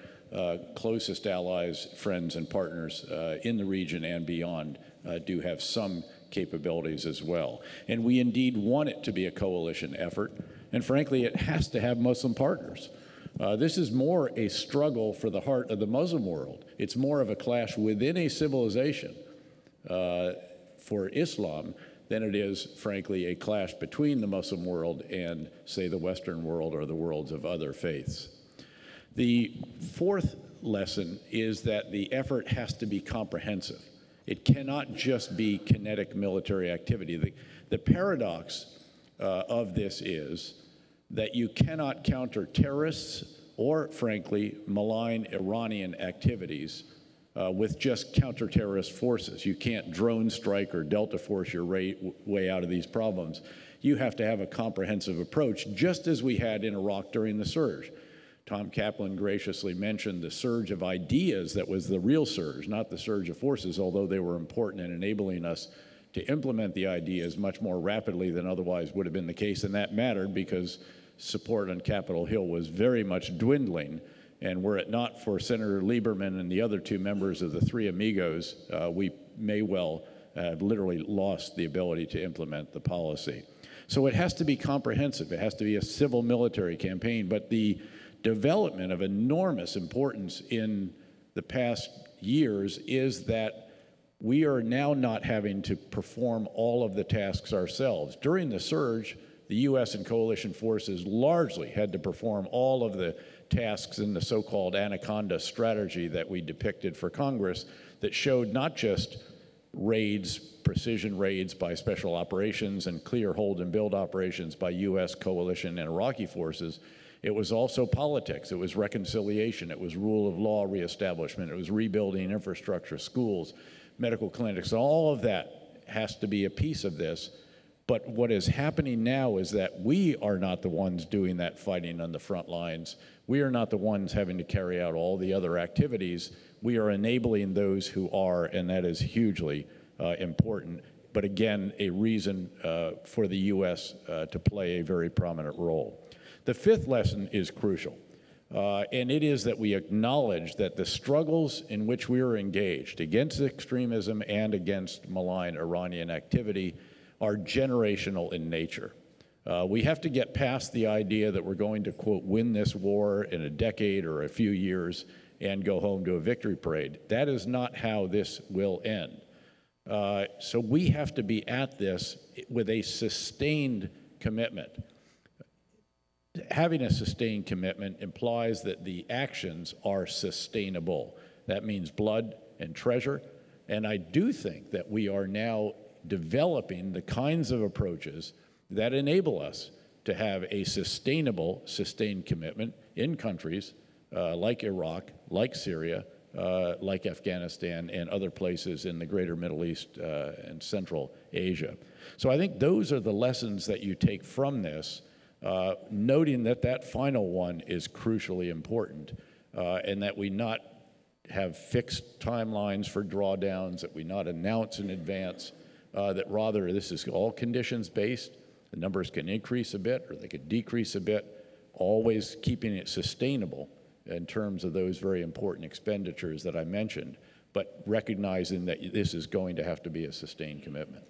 [SPEAKER 5] closest allies, friends, and partners in the region and beyond do have some capabilities as well. And we indeed want it to be a coalition effort, and frankly, it has to have Muslim partners. This is more a struggle for the heart of the Muslim world. It's more of a clash within a civilization for Islam than it is, frankly, a clash between the Muslim world and, say, the Western world or the worlds of other faiths. The fourth lesson is that the effort has to be comprehensive. It cannot just be kinetic military activity. The paradox of this is that you cannot counter terrorists or, frankly, malign Iranian activities with just counter-terrorist forces. You can't drone strike or Delta Force your way out of these problems. You have to have a comprehensive approach, just as we had in Iraq during the surge. Tom Caplan graciously mentioned the surge of ideas that was the real surge, not the surge of forces, although they were important in enabling us to implement the ideas much more rapidly than otherwise would have been the case. And that mattered because support on Capitol Hill was very much dwindling. And were it not for Senator Lieberman and the other two members of the Three Amigos, we may well have literally lost the ability to implement the policy. So it has to be comprehensive. It has to be a civil military campaign. But the development of enormous importance in the past years is that we are now not having to perform all of the tasks ourselves. During the surge, the U.S. and coalition forces largely had to perform all of the tasks in the so-called Anaconda strategy that we depicted for Congress that showed not just raids, precision raids by special operations and clear hold and build operations by U.S. coalition and Iraqi forces. It was also politics. It was reconciliation. It was rule of law reestablishment. It was rebuilding infrastructure, schools, medical clinics. All of that has to be a piece of this. But what is happening now is that we are not the ones doing that fighting on the front lines. We are not the ones having to carry out all the other activities. We are enabling those who are, and that is hugely important. But again, a reason for the U.S. To play a very prominent role. The fifth lesson is crucial, and it is that we acknowledge that the struggles in which we are engaged against extremism and against malign Iranian activity are generational in nature. We have to get past the idea that we're going to, quote, win this war in a decade or a few years and go home to a victory parade. That is not how this will end. So we have to be at this with a sustained commitment. Having a sustained commitment implies that the actions are sustainable. That means blood and treasure. And I do think that we are now developing the kinds of approaches that enable us to have a sustainable, sustained commitment in countries like Iraq, like Syria, like Afghanistan, and other places in the greater Middle East and Central Asia. So I think those are the lessons that you take from this, noting that that final one is crucially important, and that we not have fixed timelines for drawdowns, that we not announce in advance, that rather this is all conditions-based. The numbers can increase a bit or they could decrease a bit, always keeping it sustainable in terms of those very important expenditures that I mentioned, but recognizing that this is going to have to be a sustained commitment.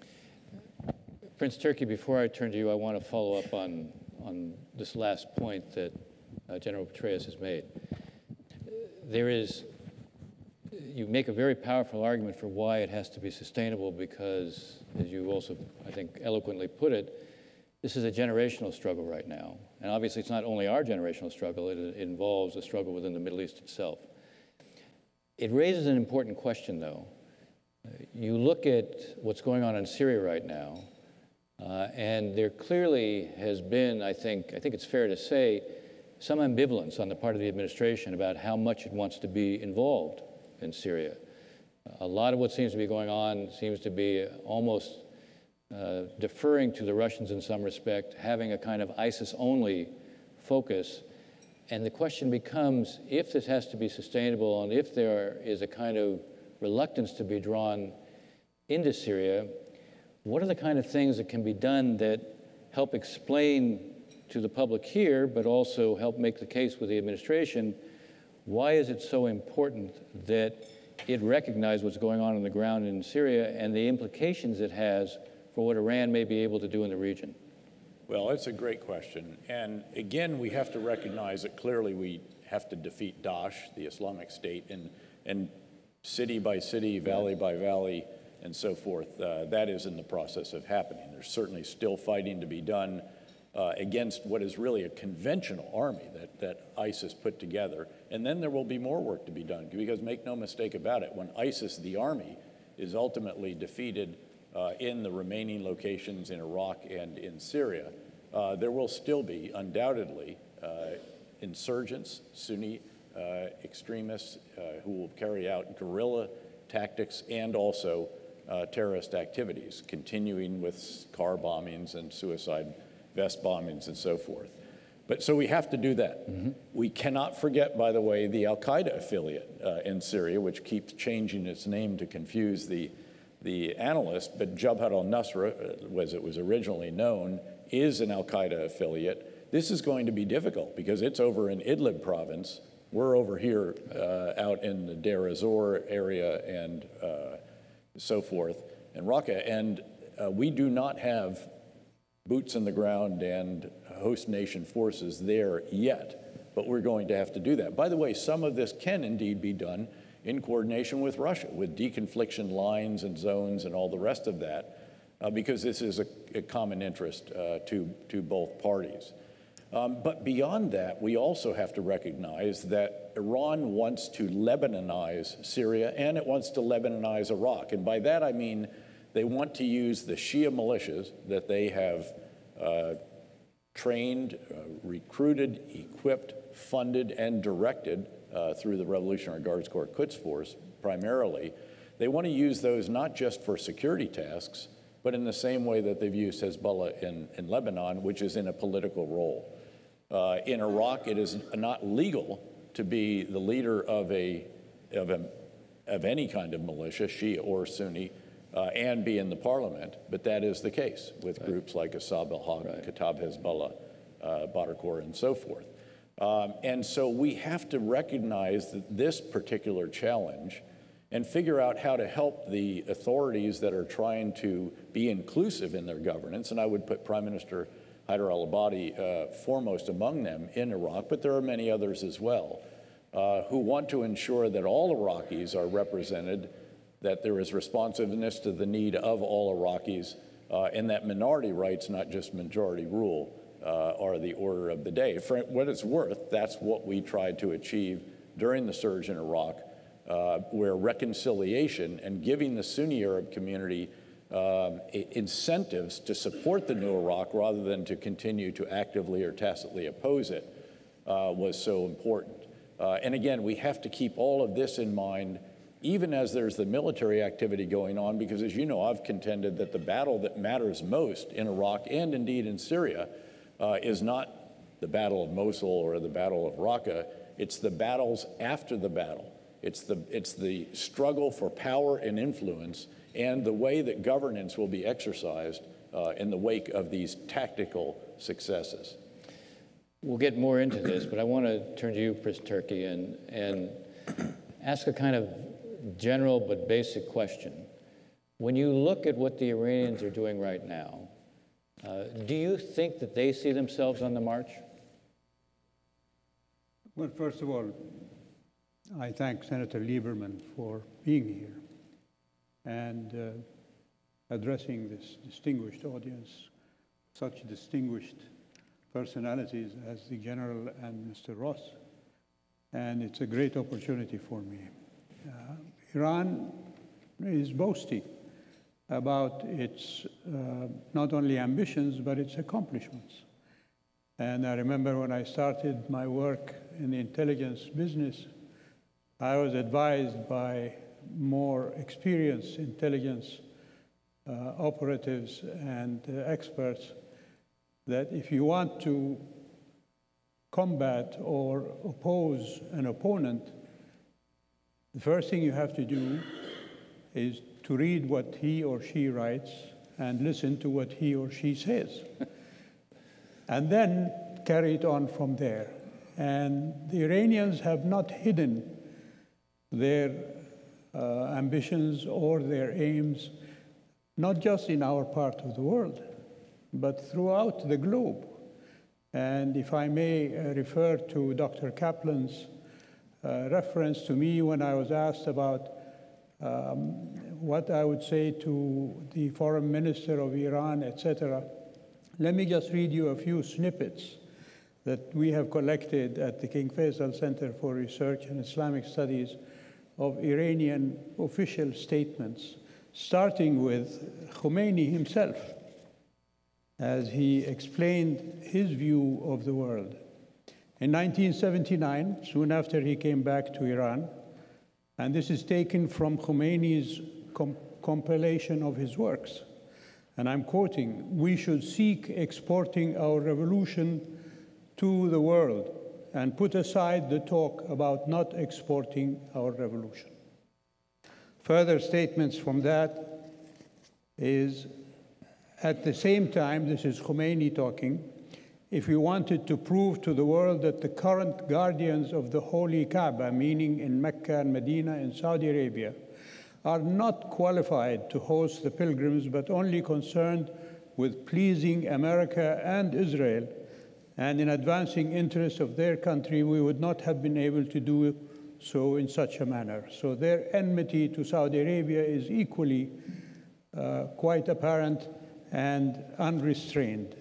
[SPEAKER 4] Prince Turki, before I turn to you, I want to follow up on this last point that General Petraeus has made. You make a very powerful argument for why it has to be sustainable because, as you also, I think, eloquently put it, this is a generational struggle right now. And obviously, it's not only our generational struggle, it involves a struggle within the Middle East itself. It raises an important question, though. You look at what's going on in Syria right now, and there clearly has been, I think it's fair to say, some ambivalence on the part of the administration about how much it wants to be involved in Syria. A lot of what seems to be going on seems to be almost deferring to the Russians in some respect, having a kind of ISIS-only focus. And the question becomes, if this has to be sustainable and if there is a kind of reluctance to be drawn into Syria, what are the kind of things that can be done that help explain to the public here, but also help make the case with the administration, why is it so important that it recognize what's going on the ground in Syria and the implications it has for what Iran may be able to do in the region?
[SPEAKER 5] Well, it's a great question. And again, we have to recognize that clearly we have to defeat Daesh, the Islamic State, and city by city, valley by valley, and so forth. That is in the process of happening. There's certainly still fighting to be done against what is really a conventional army that ISIS put together. And then there will be more work to be done, because make no mistake about it, when ISIS, the army, is ultimately defeated in the remaining locations in Iraq and in Syria, there will still be, undoubtedly, insurgents, Sunni extremists who will carry out guerrilla tactics and also terrorist activities, continuing with car bombings and suicide vest bombings and so forth. But so we have to do that. Mm-hmm. We cannot forget, by the way, the al-Qaeda affiliate in Syria, which keeps changing its name to confuse the analysts, but Jabhat al-Nusra, as it was originally known, is an al-Qaeda affiliate. This is going to be difficult because it's over in Idlib province. We're over here out in the Deir ez-Zor area and so forth, and Raqqa, and we do not have boots on the ground and host nation forces there yet, but we're going to have to do that. By the way, some of this can indeed be done in coordination with Russia, with deconfliction lines and zones and all the rest of that, because this is a common interest to both parties. But beyond that, we also have to recognize that Iran wants to Lebanonize Syria and it wants to Lebanonize Iraq. And by that I mean they want to use the Shia militias that they have trained, recruited, equipped, funded, and directed through the Revolutionary Guards Corps Quds Force primarily. They want to use those not just for security tasks, but in the same way that they've used Hezbollah in Lebanon, which is in a political role. In Iraq, it is not legal to be the leader of any kind of militia, Shia or Sunni, and be in the parliament, but that is the case with groups like Asab al-Haq, Katab Hezbollah, Badr Corps, and so forth. And so we have to recognize that this particular challenge and figure out how to help the authorities that are trying to be inclusive in their governance, and I would put Prime Minister Haider al-Abadi foremost among them in Iraq, but there are many others as well, who want to ensure that all Iraqis are represented, that there is responsiveness to the need of all Iraqis, and that minority rights, not just majority rule, are the order of the day. For what it's worth, that's what we tried to achieve during the surge in Iraq, where reconciliation and giving the Sunni Arab community incentives to support the new Iraq rather than to continue to actively or tacitly oppose it was so important. And again, we have to keep all of this in mind, even as there's the military activity going on, because as you know, I've contended that the battle that matters most in Iraq and indeed in Syria is not the Battle of Mosul or the Battle of Raqqa, it's the battles after the battle. It's the struggle for power and influence and the way that governance will be exercised in the wake of these tactical successes.
[SPEAKER 4] We'll get more into this, but I want to turn to you, Prince Turki, and ask a kind of general but basic question. When you look at what the Iranians are doing right now, do you think that they see themselves on the march?
[SPEAKER 6] Well, first of all, I thank Senator Lieberman for being here and addressing this distinguished audience, such distinguished personalities as the General and Mr. Ross. And it's a great opportunity for me. Iran is boasting about its not only ambitions, but its accomplishments. And I remember when I started my work in the intelligence business, I was advised by more experienced intelligence operatives and experts that if you want to combat or oppose an opponent, the first thing you have to do is to read what he or she writes and listen to what he or she says, and then carry it on from there. And the Iranians have not hidden their ambitions or their aims, not just in our part of the world, but throughout the globe. And if I may refer to Dr. Kaplan's reference to me when I was asked about what I would say to the foreign minister of Iran, etc., let me just read you a few snippets that we have collected at the King Faisal Center for Research and Islamic Studies of Iranian official statements, starting with Khomeini himself, as he explained his view of the world. In 1979, soon after he came back to Iran, and this is taken from Khomeini's compilation of his works, and I'm quoting, "We should seek exporting our revolution to the world and put aside the talk about not exporting our revolution." Further statements from that is, at the same time, this is Khomeini talking, "If we wanted to prove to the world that the current guardians of the Holy Kaaba, meaning in Mecca and Medina in Saudi Arabia, are not qualified to host the pilgrims, but only concerned with pleasing America and Israel, and in advancing interests of their country, we would not have been able to do so in such a manner." So their enmity to Saudi Arabia is equally quite apparent and unrestrained.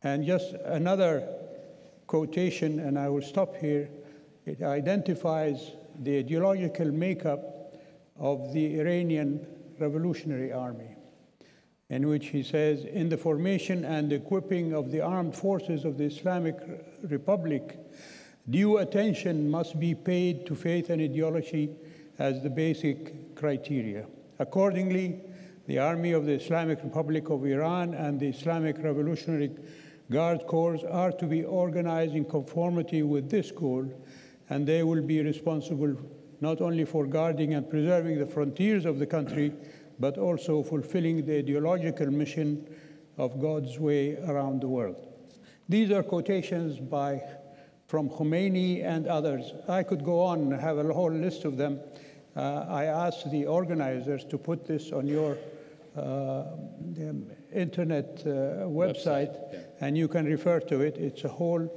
[SPEAKER 6] And just another quotation, and I will stop here. It identifies the ideological makeup of the Iranian Revolutionary Army, in which he says, "In the formation and equipping of the armed forces of the Islamic Republic, due attention must be paid to faith and ideology as the basic criteria. Accordingly, the Army of the Islamic Republic of Iran and the Islamic Revolutionary Guard Corps are to be organized in conformity with this goal, and they will be responsible not only for guarding and preserving the frontiers of the country, but also fulfilling the ideological mission of God's way around the world." These are quotations from Khomeini and others. I could go on and have a whole list of them. I asked the organizers to put this on your internet website,
[SPEAKER 4] yeah.
[SPEAKER 6] And you can refer to it. It's a whole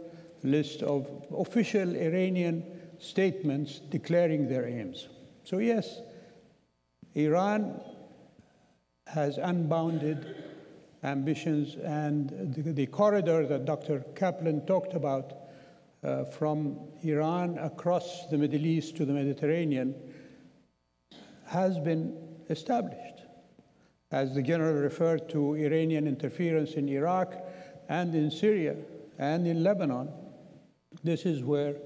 [SPEAKER 6] list of official Iranian statements declaring their aims. So yes, Iran has unbounded ambitions, and the corridor that Dr. Kaplan talked about from Iran across the Middle East to the Mediterranean has been established. As the general referred to Iranian interference in Iraq and in Syria and in Lebanon, this is where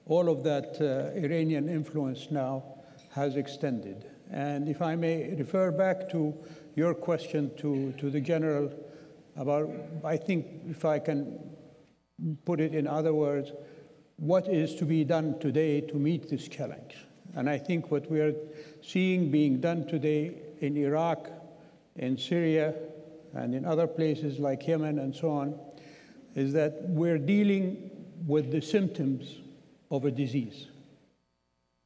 [SPEAKER 6] all of that Iranian influence now has extended. And if I may refer back to your question to the general about, I think if I can put it in other words, what is to be done today to meet this challenge? And I think what we are seeing being done today in Iraq, in Syria, and in other places like Yemen and so on, is that we're dealing with the symptoms of a disease.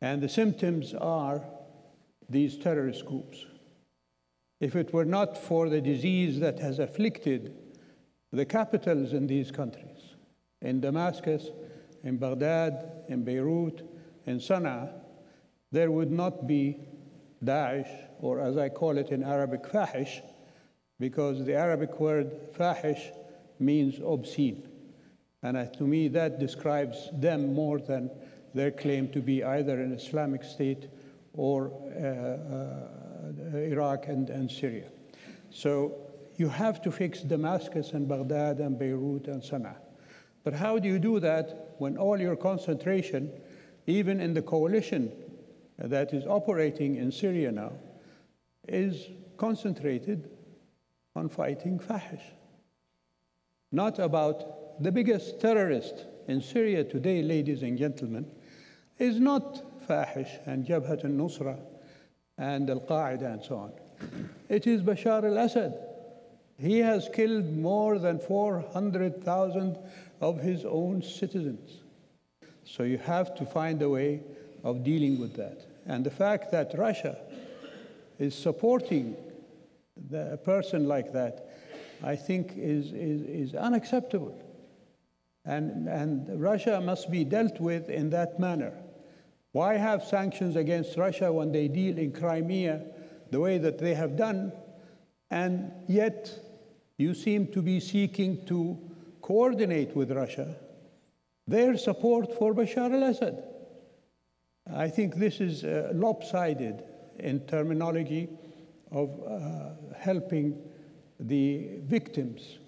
[SPEAKER 6] And the symptoms are these terrorist groups. If it were not for the disease that has afflicted the capitals in these countries, in Damascus, in Baghdad, in Beirut, in Sana'a, there would not be Daesh, or as I call it in Arabic, fahish, because the Arabic word fahish means obscene. And to me, that describes them more than their claim to be either an Islamic State or Iraq and Syria. So you have to fix Damascus and Baghdad and Beirut and Sana'a. But how do you do that when all your concentration, even in the coalition that is operating in Syria now, is concentrated on fighting fahish? Not about the biggest terrorist in Syria today, ladies and gentlemen, is not fahish and Jabhat al-Nusra and Al-Qaeda and so on. It is Bashar al-Assad. He has killed more than 400,000 of his own citizens. So you have to find a way of dealing with that. And the fact that Russia is supporting a person like that, I think is unacceptable. And Russia must be dealt with in that manner. Why have sanctions against Russia when they deal in Crimea the way that they have done, and yet you seem to be seeking to coordinate with Russia their support for Bashar al-Assad? I think this is lopsided in terminology of helping the victims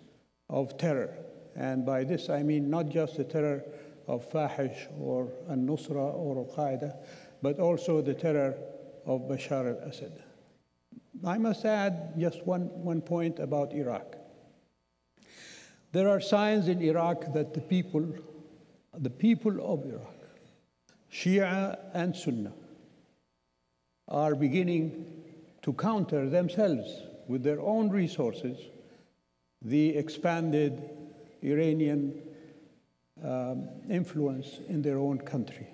[SPEAKER 6] of terror. And by this I mean not just the terror of Fahish or al-Nusra or Al-Qaeda, but also the terror of Bashar al-Assad. I must add just one point about Iraq. There are signs in Iraq that the people of Iraq, Shia and Sunnah, are beginning to counter themselves with their own resources the expanded Iranian influence in their own country.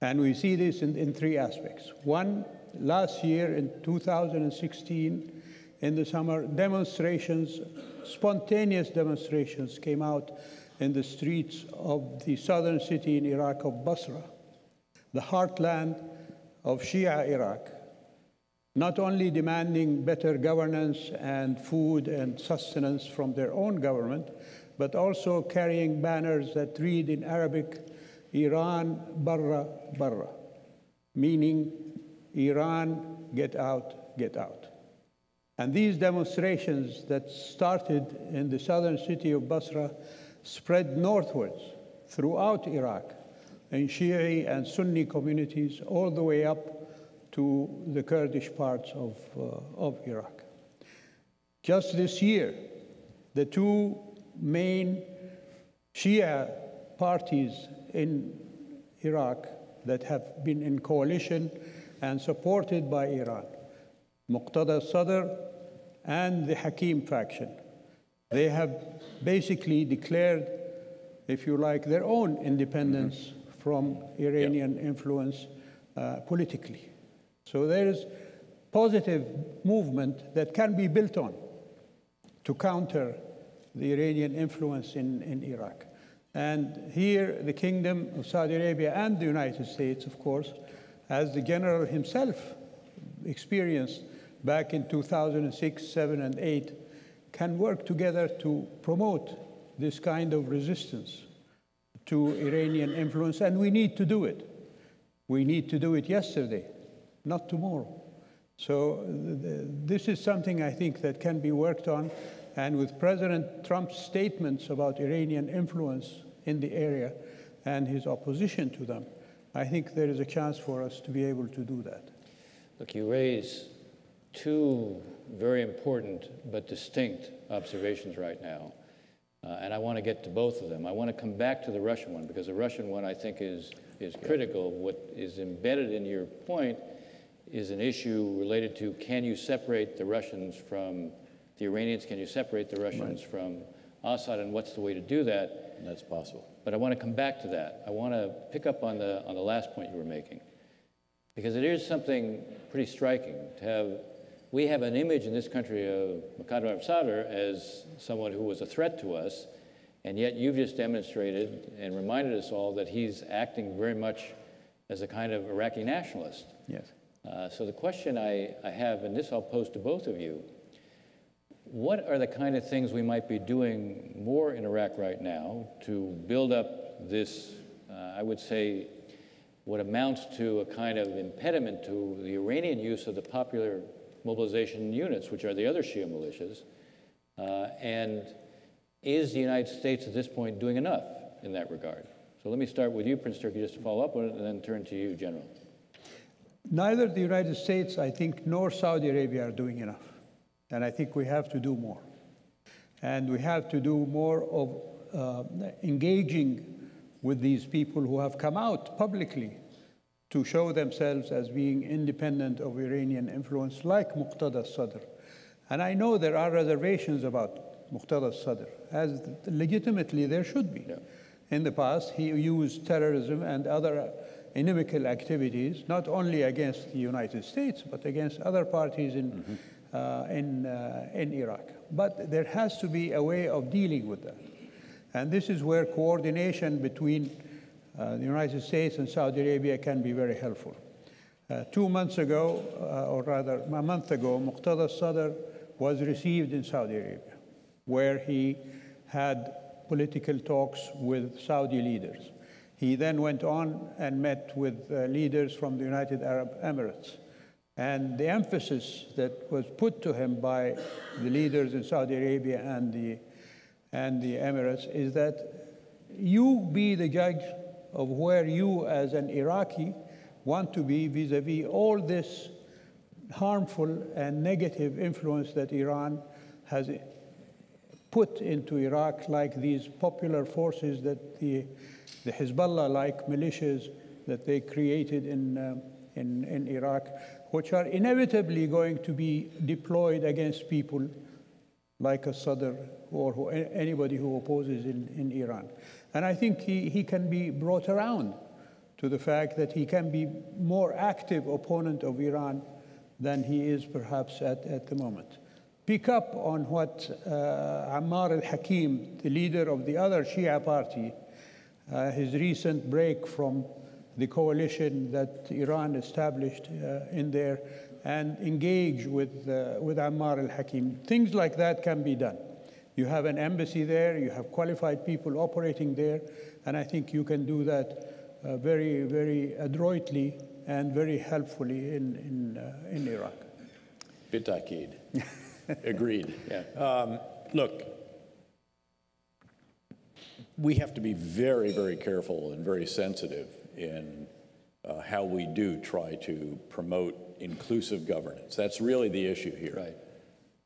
[SPEAKER 6] And we see this in three aspects. One, last year in 2016, in the summer, demonstrations, spontaneous demonstrations came out in the streets of the southern city in Iraq of Basra, the heartland of Shia Iraq, not only demanding better governance and food and sustenance from their own government, but also carrying banners that read in Arabic, Iran barra barra, meaning Iran, get out, get out. And these demonstrations that started in the southern city of Basra spread northwards throughout Iraq in Shia and Sunni communities all the way up to the Kurdish parts of Iraq. Just this year, the two main Shia parties in Iraq that have been in coalition and supported by Iran, Muqtada Sadr and the Hakim faction, they have basically declared, if you like, their own independence from Iranian influence politically. So there is positive movement that can be built on to counter the Iranian influence in Iraq. And here, the Kingdom of Saudi Arabia and the United States, of course, as the general himself experienced back in 2006, 7, and 8, can work together to promote this kind of resistance to Iranian influence, and we need to do it. We need to do it yesterday, not tomorrow. So this is something I think that can be worked on, and with President Trump's statements about Iranian influence in the area and his opposition to them, I think there is a chance for us to be able to do that.
[SPEAKER 4] Look, you raise two very important but distinct observations right now, and I want to get to both of them. I want to come back to the Russian one, because the Russian one I think is critical. What is embedded in your point is an issue related to, can you separate the Russians from the Iranians? Can you separate the Russians from Assad, and what's the way to do that?
[SPEAKER 5] And that's possible.
[SPEAKER 4] But I want to come back to that. I want to pick up on the last point you were making, because it is something pretty striking to have. We have an image in this country of Mark Ambassador as someone who was a threat to us, and yet you've just demonstrated and reminded us all that he's acting very much as a kind of Iraqi nationalist.
[SPEAKER 6] Yes.
[SPEAKER 4] So the question I have, and this I'll pose to both of you, what are the kind of things we might be doing more in Iraq right now to build up this, I would say, what amounts to a kind of impediment to the Iranian use of the popular mobilization units, which are the other Shia militias, and is the United States at this point doing enough in that regard? So let me start with you, Prince Turki, just to follow up, and then turn to you, General.
[SPEAKER 6] Neither the United States, I think, nor Saudi Arabia are doing enough. And I think we have to do more. And we have to do more of engaging with these people who have come out publicly to show themselves as being independent of Iranian influence, like Muqtada Sadr. And I know there are reservations about Muqtada Sadr, as legitimately there should be. Yeah. In the past, he used terrorism and other inimical activities, not only against the United States, but against other parties in Iraq. But there has to be a way of dealing with that. And this is where coordination between the United States and Saudi Arabia can be very helpful. 2 months ago, or rather a month ago, Muqtada Sadr was received in Saudi Arabia, where he had political talks with Saudi leaders. He then went on and met with leaders from the United Arab Emirates. And the emphasis that was put to him by the leaders in Saudi Arabia and the Emirates is that you be the judge of where you as an Iraqi want to be vis-a-vis all this harmful and negative influence that Iran has put into Iraq, like these popular forces that the Hezbollah-like militias that they created in Iraq, which are inevitably going to be deployed against people like a Sadr or anybody who opposes in Iran. And I think he can be brought around to the fact that he can be more active opponent of Iran than he is perhaps at the moment. Pick up on what Ammar al-Hakim, the leader of the other Shia party, his recent break from the coalition that Iran established in there, and engage with Ammar al-Hakim. Things like that can be done. You have an embassy there, you have qualified people operating there, and I think you can do that very, very adroitly and very helpfully in Iraq.
[SPEAKER 5] Bitakid. Agreed. Yeah. Look, we have to be very, very careful and very sensitive in how we do try to promote inclusive governance. That's really the issue here.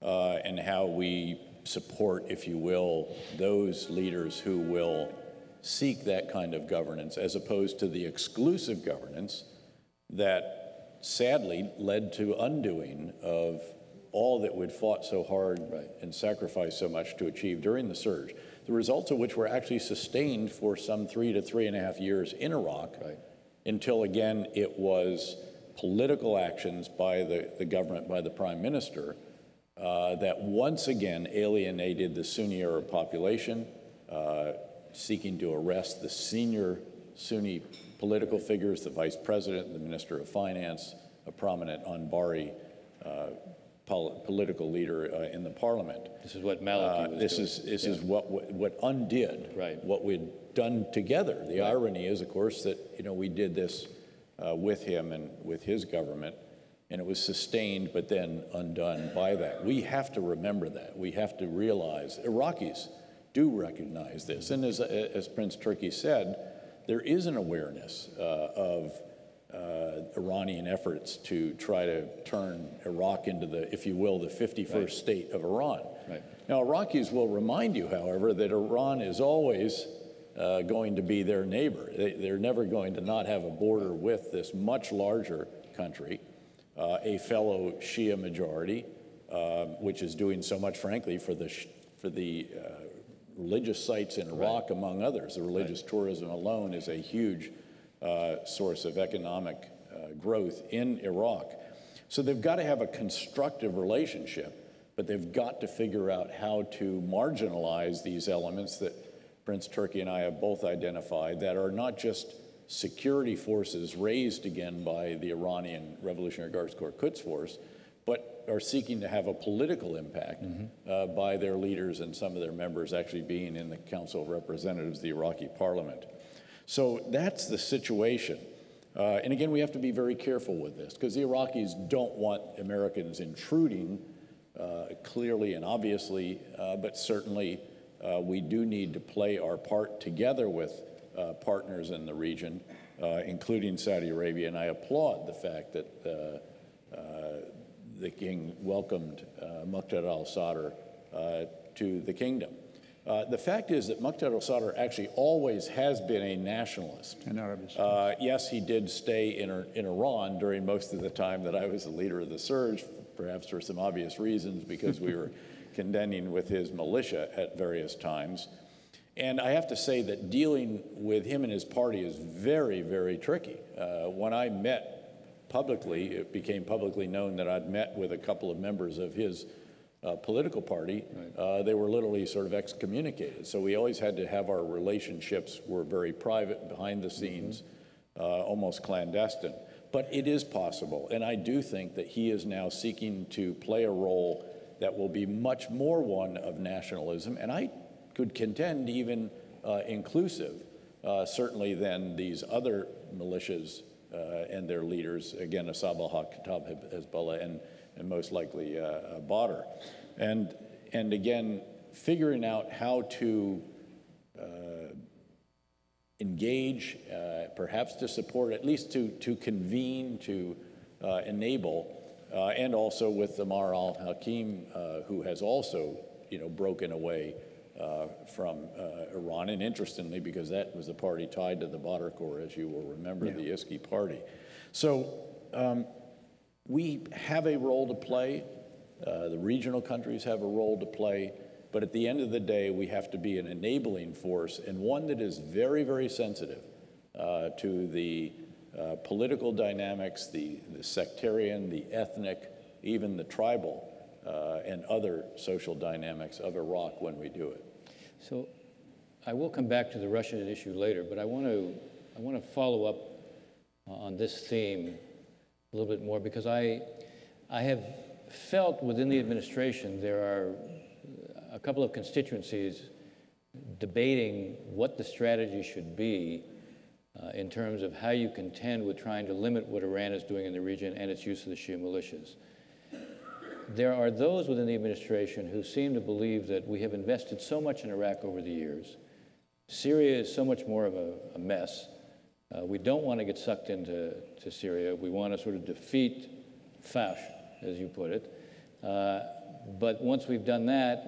[SPEAKER 5] Right. And how we support, if you will, those leaders who will seek that kind of governance, as opposed to the exclusive governance that sadly led to undoing of all that we'd fought so hard and sacrificed so much to achieve during the surge, the results of which were actually sustained for some 3 to 3.5 years in Iraq, until again it was political actions by the government, by the prime minister, that once again alienated the Sunni Arab population, seeking to arrest the senior Sunni political figures, the vice president, the minister of finance, a prominent Anbari political leader in the parliament.
[SPEAKER 4] This is what Maliki was doing.
[SPEAKER 5] This is what undid what we'd done together. The irony is, of course, that we did this with him and with his government, and it was sustained but then undone by that. We have to remember that. We have to realize Iraqis do recognize this, and as Prince Turki said, there is an awareness of Iranian efforts to try to turn Iraq into the, if you will, the 51st state of Iran.
[SPEAKER 4] Right.
[SPEAKER 5] Now, Iraqis will remind you, however, that Iran is always going to be their neighbor. They're never going to not have a border with this much larger country, a fellow Shia majority, which is doing so much, frankly, for the religious sites in Iraq, among others. The religious tourism alone is a huge source of economic growth in Iraq. So they've got to have a constructive relationship, but they've got to figure out how to marginalize these elements that Prince Turki and I have both identified that are not just security forces raised again by the Iranian Revolutionary Guards Corps Quds Force, but are seeking to have a political impact by their leaders and some of their members actually being in the Council of Representatives, the Iraqi parliament. So that's the situation. And again, we have to be very careful with this because the Iraqis don't want Americans intruding clearly and obviously, but certainly we do need to play our part together with partners in the region, including Saudi Arabia. And I applaud the fact that the king welcomed Muqtada al-Sadr to the kingdom. The fact is that Muqtada al-Sadr actually always has been a nationalist.
[SPEAKER 6] An Arabist.
[SPEAKER 5] Yes, he did stay in Iran during most of the time that I was the leader of the surge, perhaps for some obvious reasons, because we were contending with his militia at various times. And I have to say that dealing with him and his party is very, very tricky. When I met publicly, it became publicly known that I'd met with a couple of members of his political party, they were literally sort of excommunicated. So we always had to have our relationships were very private, behind the scenes, almost clandestine. But it is possible, and I do think that he is now seeking to play a role that will be much more one of nationalism, and I could contend even inclusive, certainly than these other militias and their leaders, again, Asab al-Khattab, Hezbollah, and most likely Badr. And again, figuring out how to engage, perhaps to support, at least to convene, to enable, and also with the Mar al-Hakim, who has also, broken away from Iran, and interestingly, because that was the party tied to the Badr Corps, as you will remember, the ISKI party. So we have a role to play. The regional countries have a role to play. But at the end of the day, we have to be an enabling force, and one that is very, very sensitive to the political dynamics, the sectarian, the ethnic, even the tribal, and other social dynamics of Iraq when we do it.
[SPEAKER 4] So I will come back to the Russian issue later, but I want to follow up on this theme a little bit more, because I have felt within the administration there are a couple of constituencies debating what the strategy should be in terms of how you contend with trying to limit what Iran is doing in the region and its use of the Shia militias. There are those within the administration who seem to believe that we have invested so much in Iraq over the years. Syria is so much more of a mess. We don't want to get sucked into Syria. We want to sort of defeat Fash, as you put it. But once we've done that,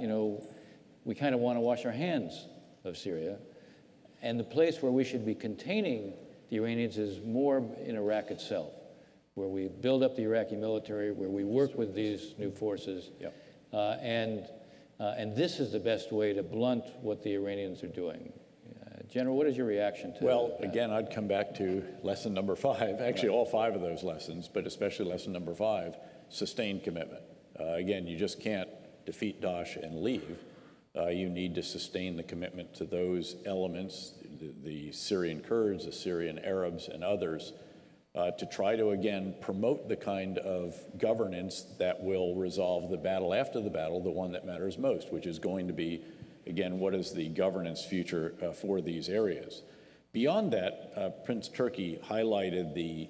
[SPEAKER 4] we kind of want to wash our hands of Syria. And the place where we should be containing the Iranians is more in Iraq itself, where we build up the Iraqi military, where we work with these new forces. And this is the best way to blunt what the Iranians are doing. General, what is your reaction to that?
[SPEAKER 5] Well, again, I'd come back to lesson number 5, actually all 5 of those lessons, but especially lesson number 5, sustained commitment. Again, you just can't defeat Daesh and leave. You need to sustain the commitment to those elements, the Syrian Kurds, the Syrian Arabs, and others, to try to, again, promote the kind of governance that will resolve the battle after the battle, the one that matters most, which is going to be, again, what is the governance future for these areas. Beyond that, Prince Turki highlighted the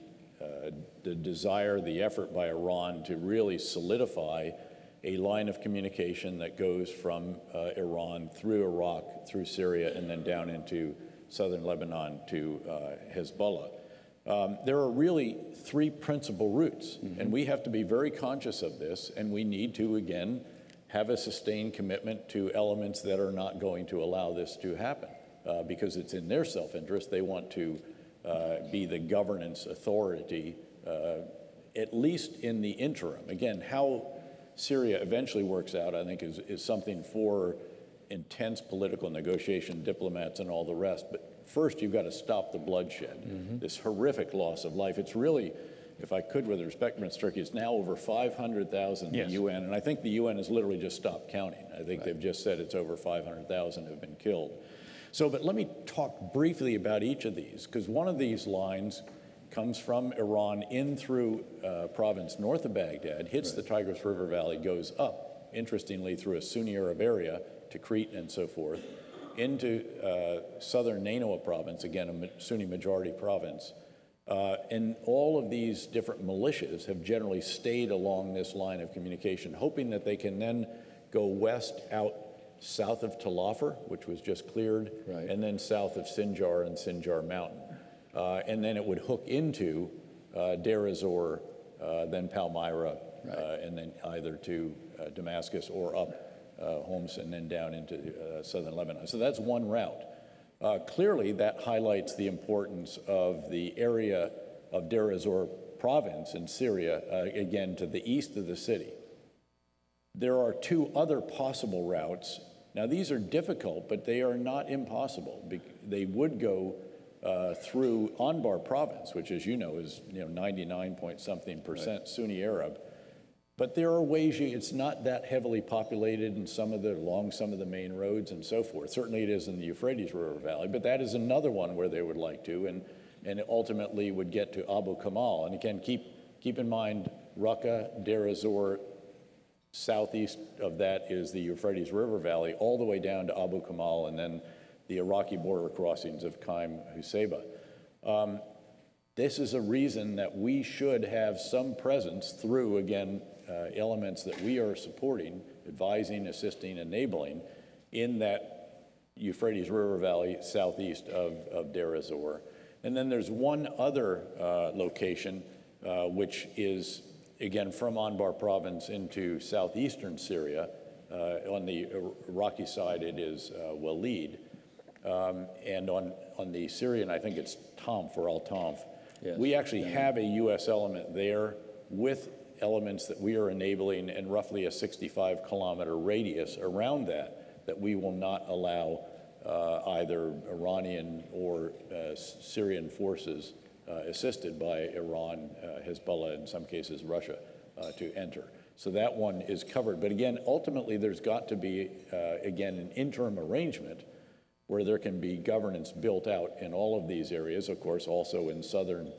[SPEAKER 5] desire, the effort by Iran to really solidify a line of communication that goes from Iran through Iraq, through Syria, and then down into southern Lebanon to Hezbollah. There are really three principal routes, and we have to be very conscious of this, and we need to, again, have a sustained commitment to elements that are not going to allow this to happen, because it's in their self-interest. They want to be the governance authority, at least in the interim. Again, how Syria eventually works out, I think, is something for intense political negotiation, diplomats, and all the rest. But first, you've got to stop the bloodshed, this horrific loss of life. It's really, if I could, with respect to Prince Turki, it's now over 500,000 in the UN, and I think the UN has literally just stopped counting. I think they've just said it's over 500,000 have been killed. So, but let me talk briefly about each of these, because one of these lines comes from Iran in through province north of Baghdad, hits the Tigris River Valley, goes up, interestingly, through a Sunni Arab area to Crete and so forth, into southern Nainawa province, again, a Sunni majority province. And all of these different militias have generally stayed along this line of communication, hoping that they can then go west out south of Tal Afar, which was just cleared, and then south of Sinjar and Sinjar Mountain. And then it would hook into Deir ez-Zor, then Palmyra, and then either to Damascus or up Homs and then down into southern Lebanon. So that's one route. Clearly, that highlights the importance of the area of Deir ez-Zor province in Syria, again, to the east of the city. There are two other possible routes. Now, these are difficult, but they are not impossible. They would go through Anbar province, which, as you know, is 99-point-something% Sunni Arab. But there are ways, it's not that heavily populated in along some of the main roads and so forth. Certainly it is in the Euphrates River Valley, but that is another one where they would like to, and it ultimately would get to Abu Kamal. And again, keep in mind, Raqqa, Deir ez-Zor, southeast of that is the Euphrates River Valley, all the way down to Abu Kamal, and then the Iraqi border crossings of Qaim Husayba. This is a reason that we should have some presence through, again, elements that we are supporting, advising, assisting, enabling in that Euphrates River Valley southeast of Deir ez-Zor. And then there's one other location, which is, again, from Anbar province into southeastern Syria. On the Iraqi side, it is Walid. And on the Syrian, I think it's Tanf or Al-Tanf. Yes. We actually have a U.S. element there with elements that we are enabling and roughly a 65-kilometer radius around that we will not allow either Iranian or Syrian forces assisted by Iran, Hezbollah, in some cases Russia, to enter. So that one is covered. But again, ultimately, there's got to be, again, an interim arrangement where there can be governance built out in all of these areas, of course, also in southern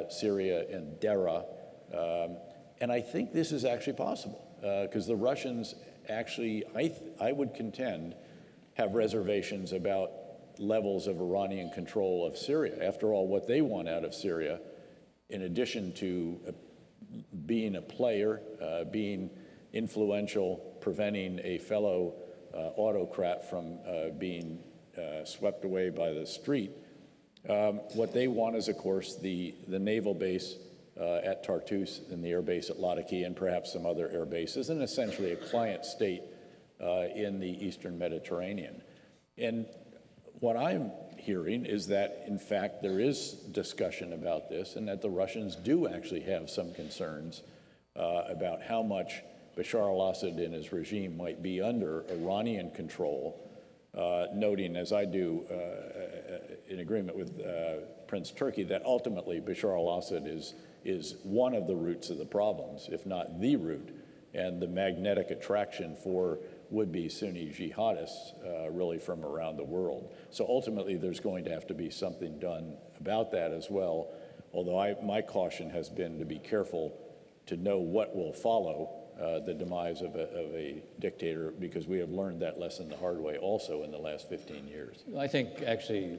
[SPEAKER 5] Syria and Dera. And I think this is actually possible because the Russians actually, I would contend, have reservations about levels of Iranian control of Syria. After all, what they want out of Syria, in addition to being a player, being influential, preventing a fellow autocrat from being swept away by the street, what they want is, of course, the naval base at Tartus and the air base at Lataki and perhaps some other air bases, and essentially a client state in the Eastern Mediterranean. And what I'm hearing is that, in fact, there is discussion about this and that the Russians do actually have some concerns about how much Bashar al-Assad and his regime might be under Iranian control, noting, as I do, in agreement with Prince Turki, that ultimately Bashar al-Assad is one of the roots of the problems, if not the root, and the magnetic attraction for would-be Sunni jihadists really from around the world. So ultimately, there's going to have to be something done about that as well. although my caution has been to be careful to know what will follow the demise of a dictator, because we have learned that lesson the hard way also in the last 15 years.
[SPEAKER 4] I think actually,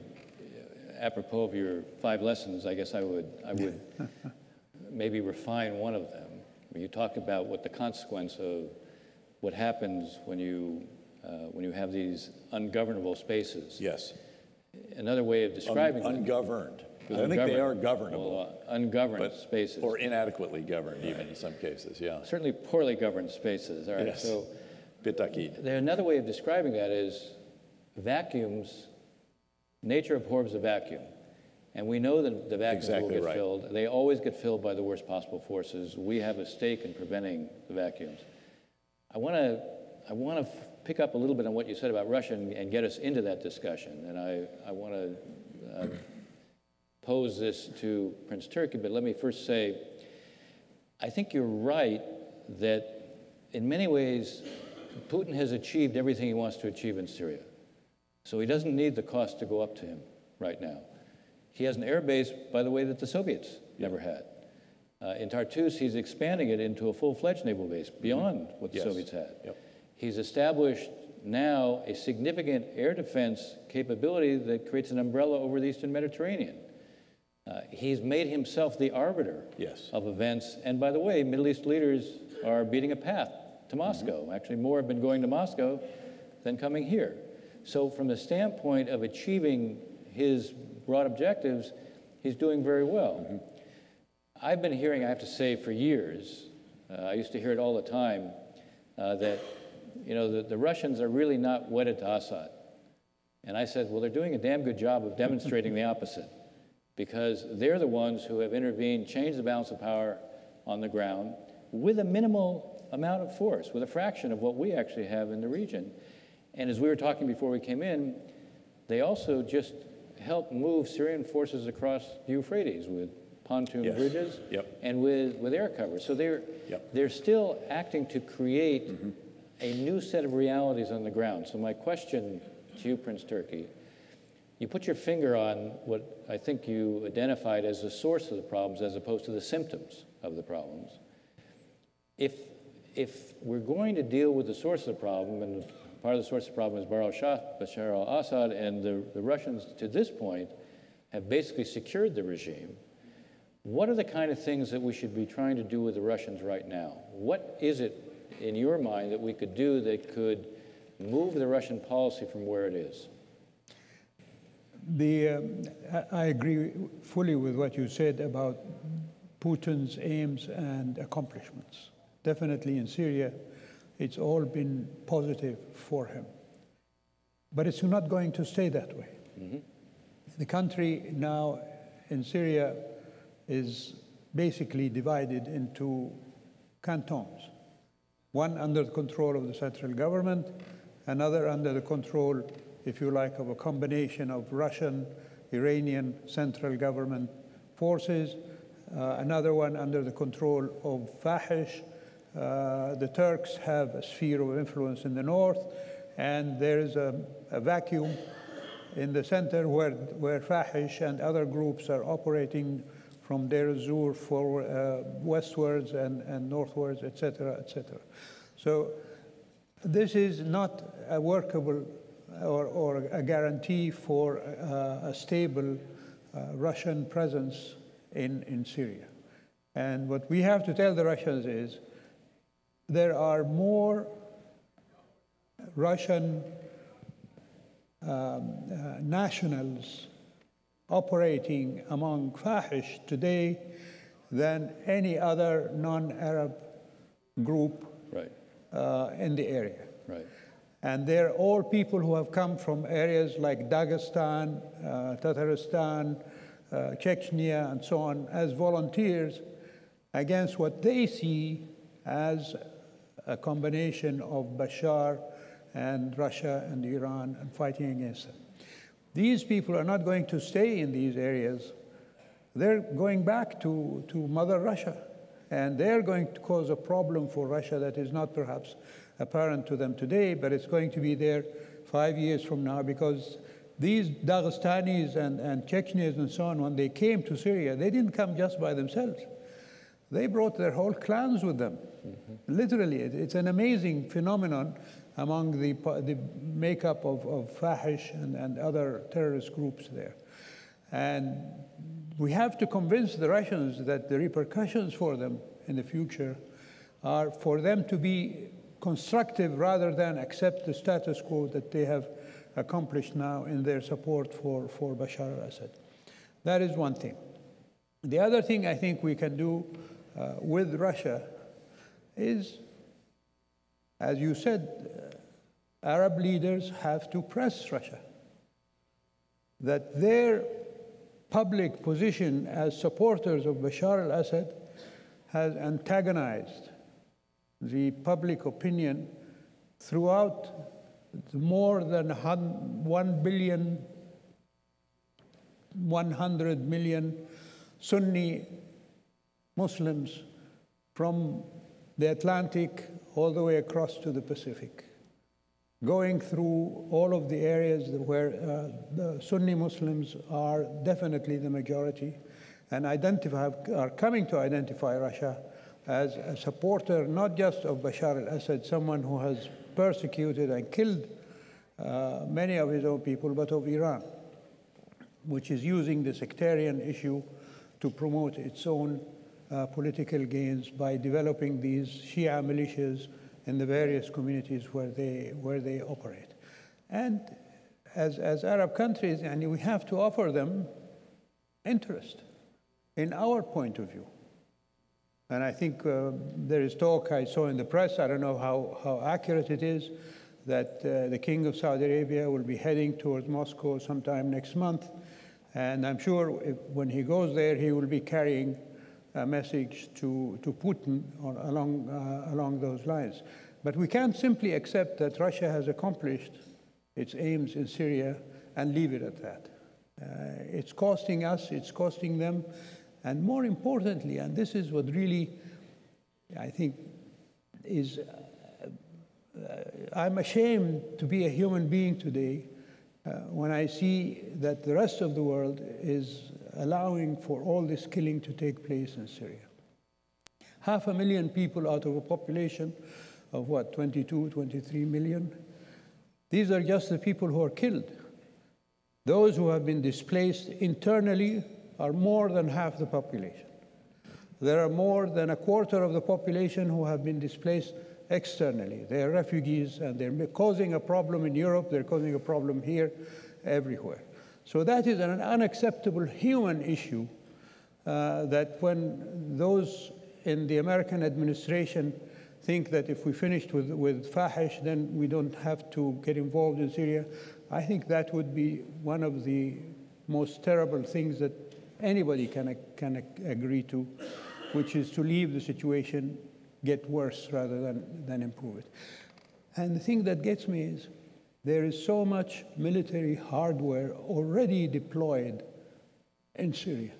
[SPEAKER 4] apropos of your 5 lessons, I guess I would maybe refine one of them. You talk about what the consequence of what happens when you have these ungovernable spaces.
[SPEAKER 5] Yes.
[SPEAKER 4] Another way of describing them.
[SPEAKER 5] Ungoverned. Because I think they are governable.
[SPEAKER 4] Well, ungoverned spaces.
[SPEAKER 5] Or inadequately governed, even in some cases, yeah.
[SPEAKER 4] Certainly poorly governed spaces. All right.
[SPEAKER 5] Yes.
[SPEAKER 4] So
[SPEAKER 5] Bitakid.
[SPEAKER 4] another way of describing that is vacuums. Nature abhors a vacuum. And we know that the vacuums will get filled. They always get filled by the worst possible forces. We have a stake in preventing the vacuums. I want to pick up a little bit on what you said about Russia and get us into that discussion. And I want to pose this to Prince Turki, but let me first say, I think you're right that in many ways, Putin has achieved everything he wants to achieve in Syria. So he doesn't need the cost to go up to him right now. He has an air base, by the way, that the Soviets never had. In Tartus, he's expanding it into a full-fledged naval base beyond what the Soviets had. Yep. He's established now a significant air defense capability that creates an umbrella over the Eastern Mediterranean. He's made himself the arbiter of events. And by the way, Middle East leaders are beating a path to Moscow. Actually, more have been going to Moscow than coming here. So from the standpoint of achieving his broad objectives, he's doing very well. I've been hearing, I have to say, for years, I used to hear it all the time, that the Russians are really not wedded to Assad. And I said, well, they're doing a damn good job of demonstrating the opposite, because they're the ones who have intervened, changed the balance of power on the ground with a minimal amount of force, with a fraction of what we actually have in the region. And as we were talking before we came in, they also just helped move Syrian forces across the Euphrates with pontoon bridges and with air cover. So they're still acting to create a new set of realities on the ground. So my question to you, Prince Turki, you put your finger on what I think you identified as the source of the problems as opposed to the symptoms of the problems. If we're going to deal with the source of the problem, and part of the source of the problem is Bashar al-Assad, and the Russians to this point have basically secured the regime, what are the kind of things that we should be trying to do with the Russians right now? What is it in your mind that we could do that could move the Russian policy from where it is?
[SPEAKER 6] I agree fully with what you said about Putin's aims and accomplishments. Definitely in Syria, it's all been positive for him. But it's not going to stay that way. The country now in Syria is basically divided into cantons. One under the control of the central government, another under the control, if you like, of a combination of Russian, Iranian central government forces, another one under the control of Fahish. The Turks have a sphere of influence in the north, and there is a vacuum in the center where Fahish and other groups are operating from Deir ez-Zor for westwards and northwards, et cetera, et cetera. So this is not a workable or a guarantee for a stable Russian presence in Syria. And what we have to tell the Russians is there are more Russian nationals operating among Fahish today than any other non-Arab group in the area. And they're all people who have come from areas like Dagestan, Tatarstan, Chechnya, and so on, as volunteers against what they see as a combination of Bashar and Russia and Iran and fighting against them. These people are not going to stay in these areas. They're going back to Mother Russia, and they're going to cause a problem for Russia that is not perhaps apparent to them today, but it's going to be there 5 years from now, because these Dagestanis and Chechens and so on, when they came to Syria, they didn't come just by themselves. They brought their whole clans with them. Literally, it's an amazing phenomenon among the makeup of Fahish and other terrorist groups there. And we have to convince the Russians that the repercussions for them in the future are for them to be constructive rather than accept the status quo that they have accomplished now in their support for Bashar al-Assad. That is one thing. The other thing I think we can do with Russia is, as you said, Arab leaders have to press Russia that their public position as supporters of Bashar al-Assad has antagonized the public opinion throughout the more than 100 million Sunni Muslims from the Atlantic all the way across to the Pacific, going through all of the areas where the Sunni Muslims are definitely the majority and are coming to identify Russia as a supporter not just of Bashar al-Assad, someone who has persecuted and killed many of his own people, but of Iran, which is using the sectarian issue to promote its own political gains by developing these Shia militias in the various communities where they operate. And as Arab countries, and we have to offer them interest in our point of view. And I think there is talk I saw in the press, I don't know how accurate it is, that the King of Saudi Arabia will be heading towards Moscow sometime next month. And I'm sure when he goes there, he will be carrying a message to Putin along those lines. But we can't simply accept that Russia has accomplished its aims in Syria and leave it at that. It's costing us, it's costing them, and more importantly, and this is what really, I think, is, I'm ashamed to be a human being today when I see that the rest of the world is allowing for all this killing to take place in Syria. 500,000 people out of a population of what, 22, 23 million? These are just the people who are killed. Those who have been displaced internally are more than half the population. There are more than a quarter of the population who have been displaced externally. They are refugees, and they're causing a problem in Europe, they're causing a problem here, everywhere. So that is an unacceptable human issue that when those in the American administration think that if we finished with Fahish, then we don't have to get involved in Syria, I think that would be one of the most terrible things that anybody can agree to, which is to leave the situation get worse rather than improve it. And the thing that gets me is there is so much military hardware already deployed in Syria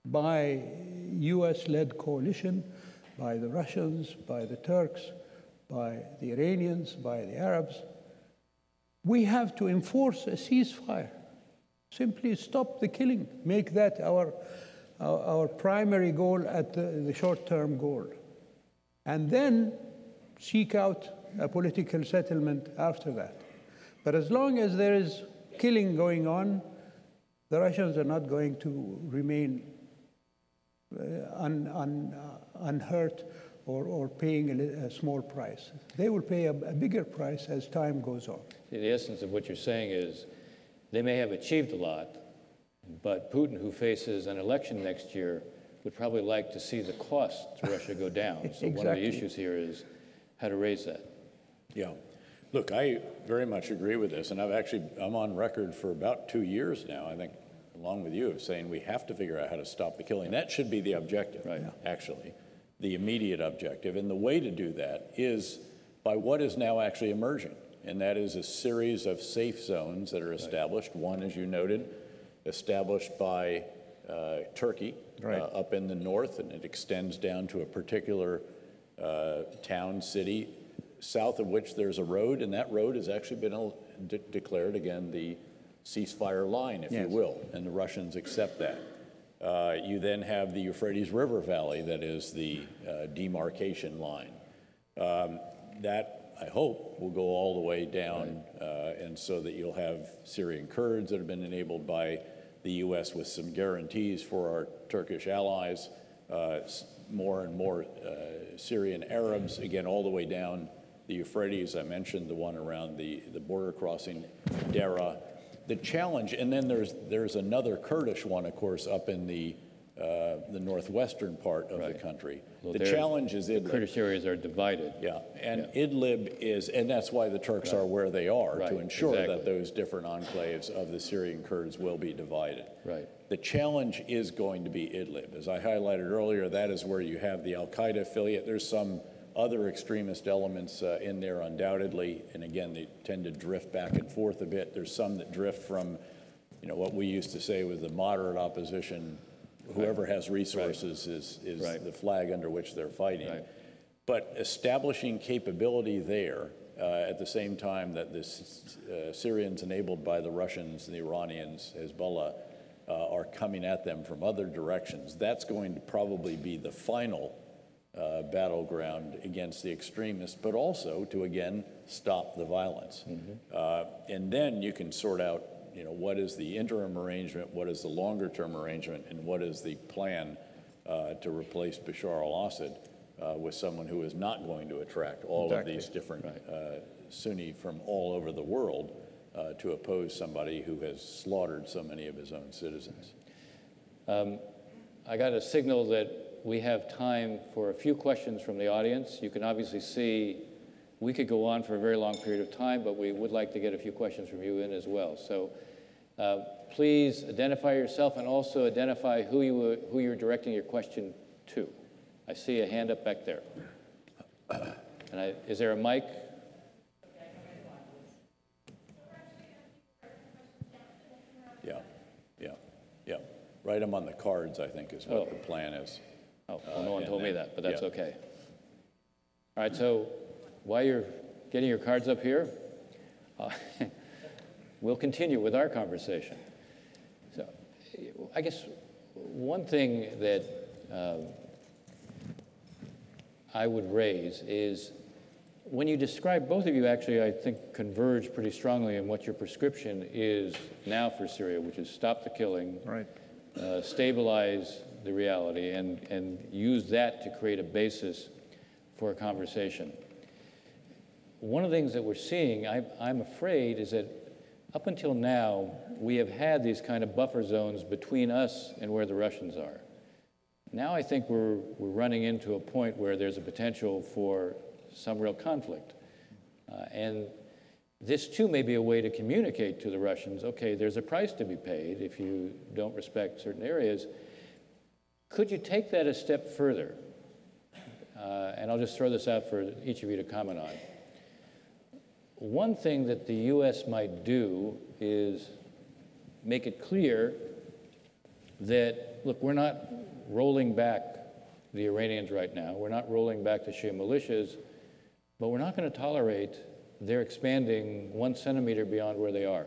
[SPEAKER 6] by US-led coalition, by the Russians, by the Turks, by the Iranians, by the Arabs. We have to enforce a ceasefire. Simply stop the killing. Make that our primary goal at the short-term goal. And then seek out a political settlement after that. But as long as there is killing going on, the Russians are not going to remain unhurt or paying a small price. They will pay a bigger price as time goes on.
[SPEAKER 4] The essence of what you're saying is they may have achieved a lot, but Putin, who faces an election next year, would probably like to see the cost to Russia go down. So
[SPEAKER 6] Exactly.
[SPEAKER 4] One of the issues here is how to raise that.
[SPEAKER 5] Yeah. Look, I very much agree with this, and I'm on record for about 2 years now, I think, along with you, of saying we have to figure out how to stop the killing. That should be the objective,
[SPEAKER 4] Right.
[SPEAKER 5] Actually, the immediate objective. And the way to do that is by what is now actually emerging, and that is a series of safe zones that are established. Right. One, as you noted, established by Turkey, right, up in the north, and it extends down to a particular town, city, south of which there's a road, and that road has actually been declared, again, the ceasefire line, if you will, and the Russians accept that. You then have the Euphrates River Valley that is the demarcation line. That, I hope, will go all the way down, and so that you'll have Syrian Kurds that have been enabled by the U.S. with some guarantees for our Turkish allies, more and more Syrian Arabs, again, all the way down the Euphrates. I mentioned the one around the border crossing, Dera. The challenge, and then there's another Kurdish one, of course, up in the northwestern part of the country. Well, the challenge is Idlib.
[SPEAKER 4] The Kurdish areas are divided.
[SPEAKER 5] Yeah, and Idlib is, and that's why the Turks are where they are, to ensure that those different enclaves of the Syrian Kurds will be divided.
[SPEAKER 4] Right.
[SPEAKER 5] The challenge is going to be Idlib. As I highlighted earlier, that is where you have the al-Qaeda affiliate. There's some other extremist elements in there, undoubtedly, and again, they tend to drift back and forth a bit. There's some that drift from, what we used to say was the moderate opposition. Whoever has resources is the flag under which they're fighting. Right. But establishing capability there at the same time that the Syrians enabled by the Russians and the Iranians, Hezbollah, are coming at them from other directions, that's going to probably be the final battleground against the extremists, but also to, again, stop the violence. And then you can sort out what is the interim arrangement, what is the longer-term arrangement, and what is the plan to replace Bashar al-Assad with someone who is not going to attract all of these different Sunni from all over the world to oppose somebody who has slaughtered so many of his own citizens.
[SPEAKER 4] I got a signal that we have time for a few questions from the audience. You can obviously see we could go on for a very long period of time, but we would like to get a few questions from you in as well. So please identify yourself and also identify who you're directing your question to. I see a hand up back there. And is there a mic? Yeah. Write them on the cards, I think, is what the plan is. Oh, well, no one told me that, but that's okay. All right, so while you're getting your cards up here, we'll continue with our conversation. So I guess one thing that I would raise is when you describe, both of you actually, I think, converge pretty strongly in what your prescription is now for Syria, which is stop the killing, stabilize the reality, and use that to create a basis for a conversation. One of the things that we're seeing, I'm afraid, is that up until now, we have had these kind of buffer zones between us and where the Russians are. Now I think we're running into a point where there's a potential for some real conflict. And this, too, may be a way to communicate to the Russians, okay, there's a price to be paid if you don't respect certain areas. Could you take that a step further? And I'll just throw this out for each of you to comment on. One thing that the U.S. might do is make it clear that, look, we're not rolling back the Iranians right now. We're not rolling back the Shia militias, but we're not going to tolerate their expanding 1 centimeter beyond where they are.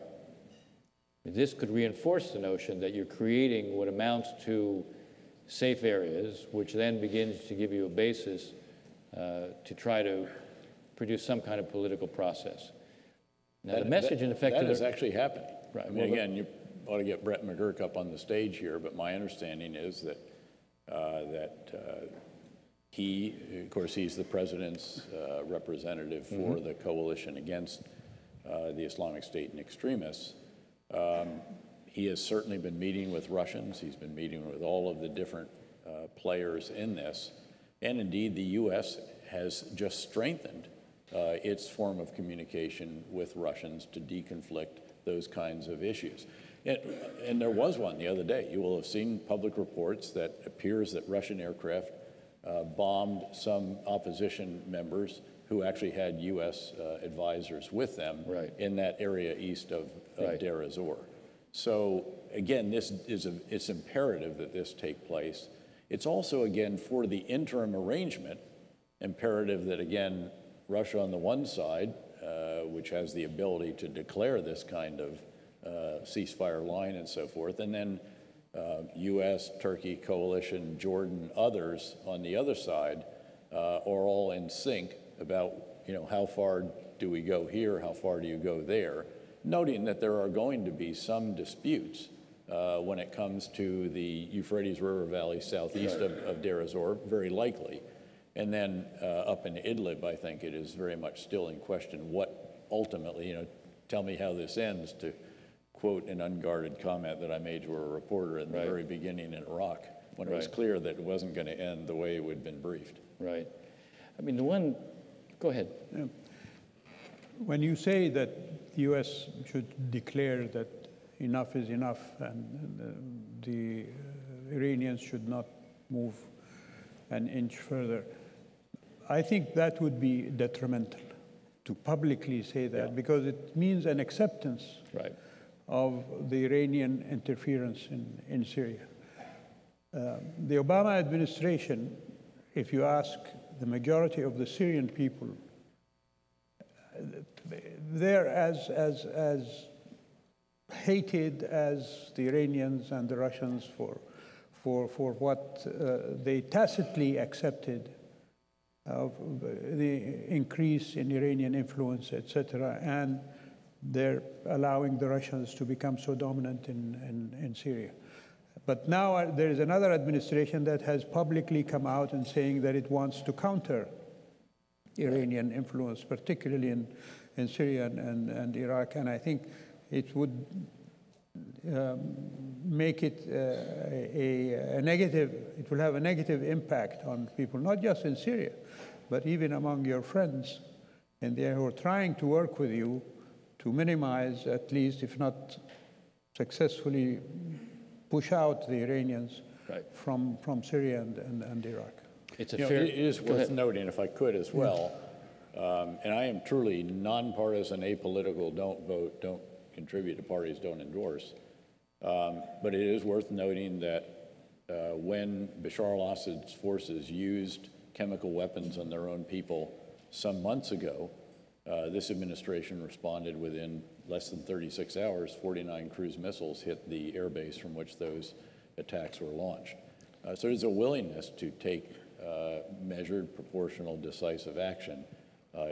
[SPEAKER 4] This could reinforce the notion that you're creating what amounts to safe areas, which then begins to give you a basis to try to produce some kind of political process. Now, the message, in effect,
[SPEAKER 5] that is actually happening.
[SPEAKER 4] Right.
[SPEAKER 5] I mean, again, you ought to get Brett McGurk up on the stage here, but my understanding is that he, of course, he's the president's representative for the coalition against the Islamic State and extremists. He has certainly been meeting with Russians. He's been meeting with all of the different players in this. And indeed, the U.S. has just strengthened its form of communication with Russians to deconflict those kinds of issues. And there was one the other day. You will have seen public reports that appears that Russian aircraft bombed some opposition members who actually had U.S. advisors with them in that area east of Deir ez-Zor. So again, it's imperative that this take place. It's also, again, for the interim arrangement, imperative that, again, Russia on the one side, which has the ability to declare this kind of ceasefire line and so forth. And then U.S., Turkey, coalition, Jordan, others on the other side are all in sync about, how far do we go here, how far do you go there, noting that there are going to be some disputes when it comes to the Euphrates River Valley southeast of Deir ez-Zor, very likely. And then up in Idlib, I think it is very much still in question what ultimately, tell me how this ends, to quote an unguarded comment that I made to a reporter in the very beginning in Iraq, when it was clear that it wasn't going to end the way it had been briefed.
[SPEAKER 4] Right. I mean, go ahead.
[SPEAKER 6] Yeah. When you say that the U.S. should declare that enough is enough and the Iranians should not move an inch further, I think that would be detrimental to publicly say that, because it means an acceptance of the Iranian interference in Syria. The Obama administration, if you ask the majority of the Syrian people, they're as hated as the Iranians and the Russians for what they tacitly accepted of the increase in Iranian influence, etc., and they're allowing the Russians to become so dominant in Syria. But now there is another administration that has publicly come out and saying that it wants to counter Iranian influence, particularly in Syria and Iraq, and I think it would make it a negative, it will have a negative impact on people, not just in Syria, but even among your friends, and they are trying to work with you to minimize, at least, if not successfully, push out the Iranians from Syria and Iraq.
[SPEAKER 5] It's a fair, it is worth noting, if I could as well, and I am truly nonpartisan, apolitical, don't vote, don't contribute to parties, don't endorse, but it is worth noting that when Bashar al-Assad's forces used chemical weapons on their own people some months ago, this administration responded within less than 36 hours. 49 cruise missiles hit the airbase from which those attacks were launched. So there's a willingness to take measured, proportional, decisive action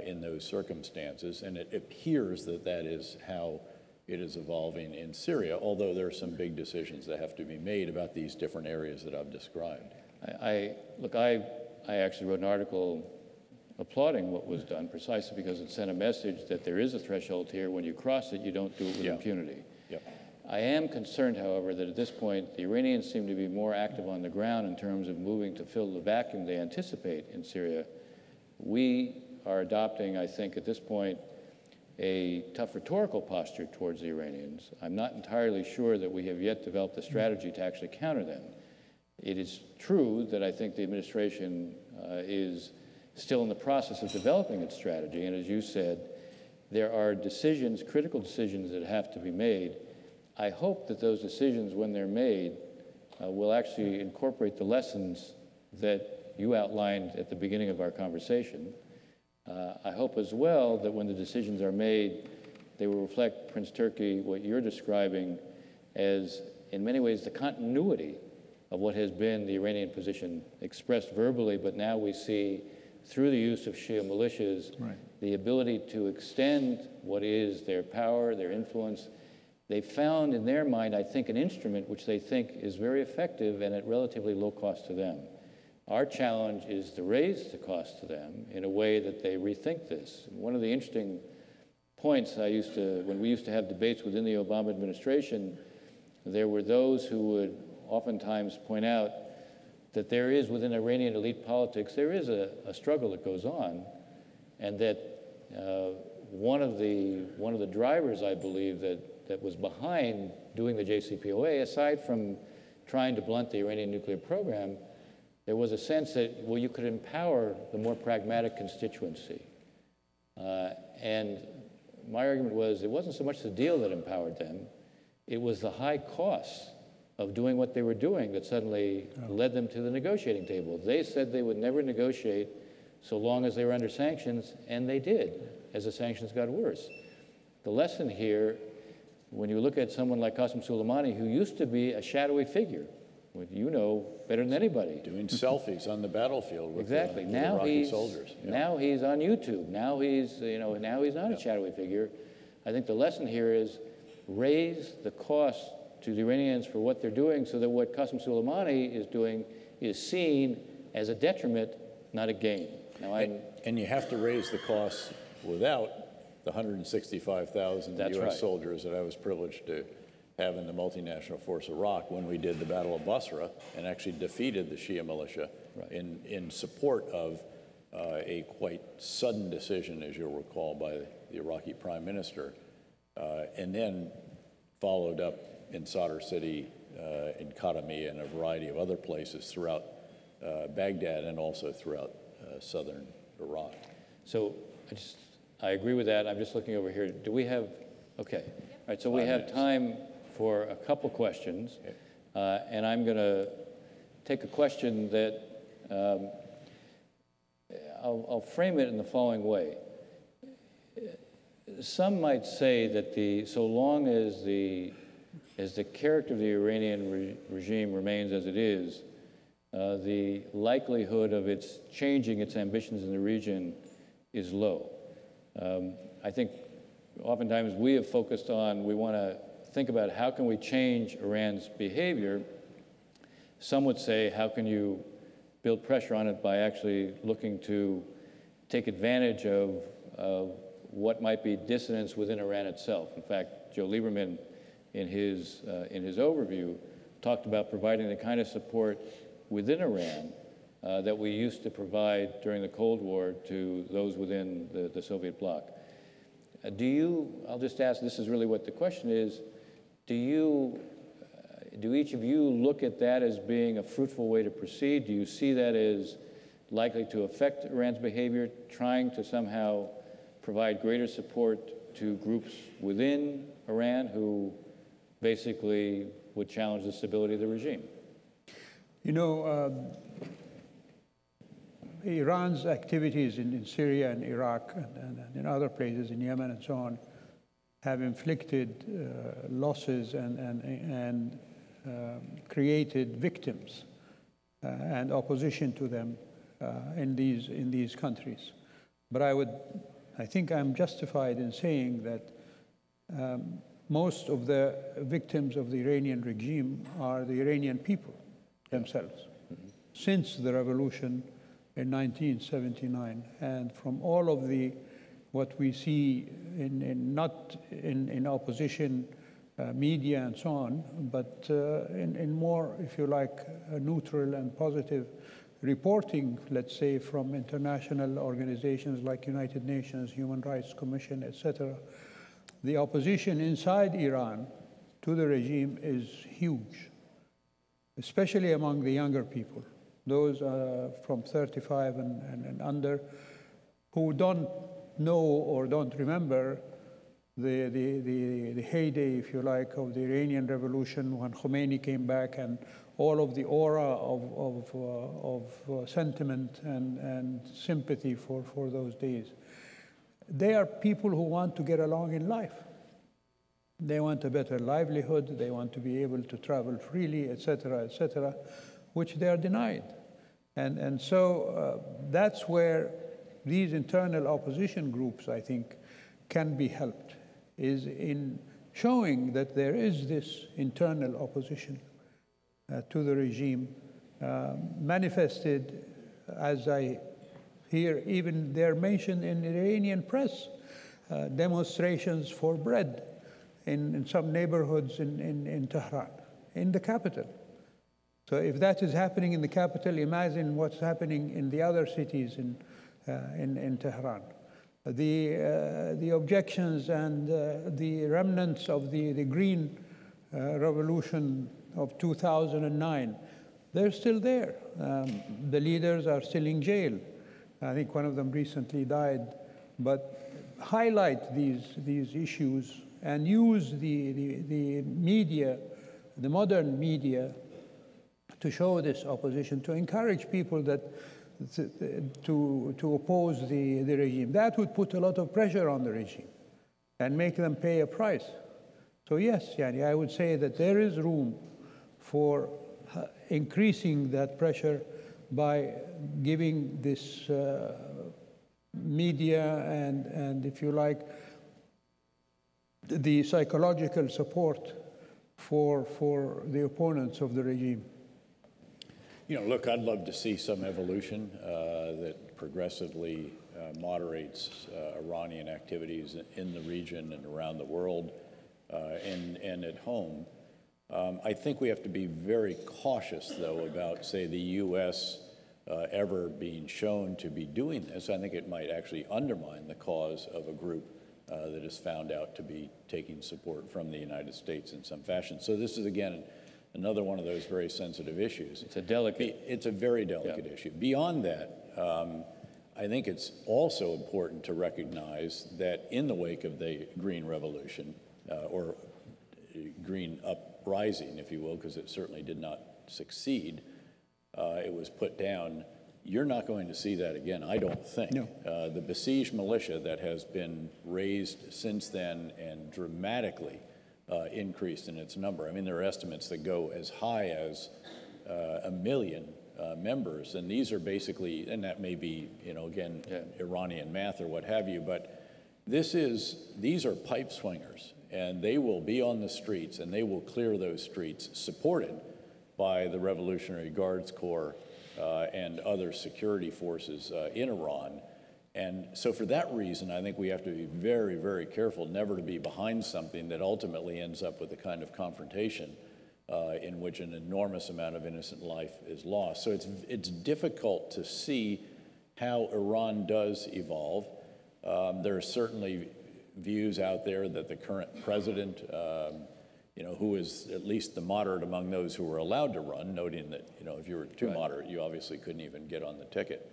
[SPEAKER 5] in those circumstances, and it appears that that is how it is evolving in Syria, although there are some big decisions that have to be made about these different areas that I've described.
[SPEAKER 4] Look, I actually wrote an article applauding what was done, precisely because it sent a message that there is a threshold here. When you cross it, you don't do it with impunity. I am concerned, however, that at this point, the Iranians seem to be more active on the ground in terms of moving to fill the vacuum they anticipate in Syria. We are adopting, I think, at this point, a tough rhetorical posture towards the Iranians. I'm not entirely sure that we have yet developed a strategy to actually counter them. It is true that I think the administration is still in the process of developing its strategy, and as you said, there are decisions, critical decisions that have to be made. I hope that those decisions, when they're made, will actually incorporate the lessons that you outlined at the beginning of our conversation. I hope as well that when the decisions are made, they will reflect, Prince Turki, what you're describing as, in many ways, the continuity of what has been the Iranian position expressed verbally, but now we see, through the use of Shia militias, the ability to extend what is their power, their influence. They found in their mind, I think, an instrument which they think is very effective and at relatively low cost to them. Our challenge is to raise the cost to them in a way that they rethink this. One of the interesting points when we used to have debates within the Obama administration, there were those who would oftentimes point out that there is, within Iranian elite politics, there is a struggle that goes on, and that one of the drivers, I believe, that was behind doing the JCPOA, aside from trying to blunt the Iranian nuclear program, there was a sense that, well, you could empower the more pragmatic constituency. And my argument was it wasn't so much the deal that empowered them, it was the high costs of doing what they were doing that suddenly led them to the negotiating table. They said they would never negotiate so long as they were under sanctions, and they did, as the sanctions got worse. The lesson here when you look at someone like Qasem Soleimani, who used to be a shadowy figure, which you know better than anybody.
[SPEAKER 5] Doing selfies on the battlefield with
[SPEAKER 4] Exactly.
[SPEAKER 5] the
[SPEAKER 4] Now
[SPEAKER 5] Iraqi
[SPEAKER 4] he's
[SPEAKER 5] soldiers. Yeah.
[SPEAKER 4] now he's on YouTube. Now he's now he's not a shadowy figure. I think the lesson here is raise the cost to the Iranians for what they're doing, so that what Qasem Soleimani is doing is seen as a detriment, not a gain. Now,
[SPEAKER 5] and you have to raise the costs without the 165,000
[SPEAKER 4] That's
[SPEAKER 5] U.S.
[SPEAKER 4] right.
[SPEAKER 5] soldiers that I was privileged to have in the multinational force Iraq when we did the Battle of Basra and actually defeated the Shia militia in support of a quite sudden decision, as you'll recall, by the Iraqi prime minister, and then followed up in Sadr City, in Khatami, and a variety of other places throughout Baghdad and also throughout southern Iraq.
[SPEAKER 4] so I agree with that. I'm just looking over here. Do we have? Okay. All right. So we have time for a couple questions, and I'm going to take a question that I'll frame it in the following way. Some might say that so long as the character of the Iranian regime remains as it is, the likelihood of its changing its ambitions in the region is low. I think oftentimes we have focused on, we want to think about how can we change Iran's behavior. Some would say, how can you build pressure on it by actually looking to take advantage of what might be dissidence within Iran itself. In fact, Joe Lieberman, in his overview, talked about providing the kind of support within Iran that we used to provide during the Cold War to those within the Soviet bloc. I'll just ask, this is really what the question is, do each of you look at that as being a fruitful way to proceed? Do you see that as likely to affect Iran's behavior, trying to somehow provide greater support to groups within Iran who basically would challenge the stability of the regime?
[SPEAKER 6] You know, Iran's activities in Syria and Iraq and in other places, in Yemen and so on, have inflicted losses and created victims and opposition to them in these countries. But I think I'm justified in saying that most of the victims of the Iranian regime are the Iranian people themselves, since the revolution in 1979, and from all of what we see not in opposition media and so on, but in more, if you like, neutral and positive reporting, let's say, from international organizations like United Nations, Human Rights Commission, etc. The opposition inside Iran to the regime is huge, especially among the younger people, those from 35 and under, who don't know or don't remember the heyday, if you like, of the Iranian Revolution when Khomeini came back and all of the aura of sentiment and sympathy for those days. They are people who want to get along in life. They want a better livelihood. They want to be able to travel freely, et cetera, which they are denied. And so that's where these internal opposition groups, I think, can be helped, is in showing that there is this internal opposition to the regime, manifested, as I hear, even they're mentioned in the Iranian press, demonstrations for bread in some neighborhoods in Tehran, in the capital. So if that is happening in the capital, imagine what's happening in the other cities in Tehran. The objections and the remnants of the Green Revolution of 2009, they're still there. The leaders are still in jail. I think one of them recently died. But highlight these issues and use the media, the modern media, to show this opposition, to encourage people to oppose the regime. That would put a lot of pressure on the regime and make them pay a price. So yes, yani I would say that there is room for increasing that pressure by giving this media and, if you like, the psychological support for the opponents of the regime.
[SPEAKER 5] You know, look, I'd love to see some evolution that progressively moderates Iranian activities in the region and around the world and at home. I think we have to be very cautious, though, about, say, the U.S. Ever being shown to be doing this. I think it might actually undermine the cause of a group that is found out to be taking support from the United States in some fashion. So this is, again, another one of those very sensitive issues.
[SPEAKER 4] It's a delicate.
[SPEAKER 5] It's a very delicate issue. Beyond that, I think it's also important to recognize that in the wake of the Green Revolution, or Green Uprising, if you will, because it certainly did not succeed, it was put down. You're not going to see that again, I don't think.
[SPEAKER 6] No.
[SPEAKER 5] The besieged militia that has been raised since then and dramatically increased in its number. I mean, there are estimates that go as high as 1 million members, and these are basically, and that may be, you know, again, Iranian math or what have you, but these are pipe swingers, and they will be on the streets, and they will clear those streets, supported by the Revolutionary Guards Corps and other security forces in Iran. And so for that reason, I think we have to be very, very careful never to be behind something that ultimately ends up with the kind of confrontation in which an enormous amount of innocent life is lost. So it's difficult to see how Iran does evolve. There are certainly views out there that the current president, you know, who is at least the moderate among those who were allowed to run, noting that, you know, if you were too moderate, you obviously couldn't even get on the ticket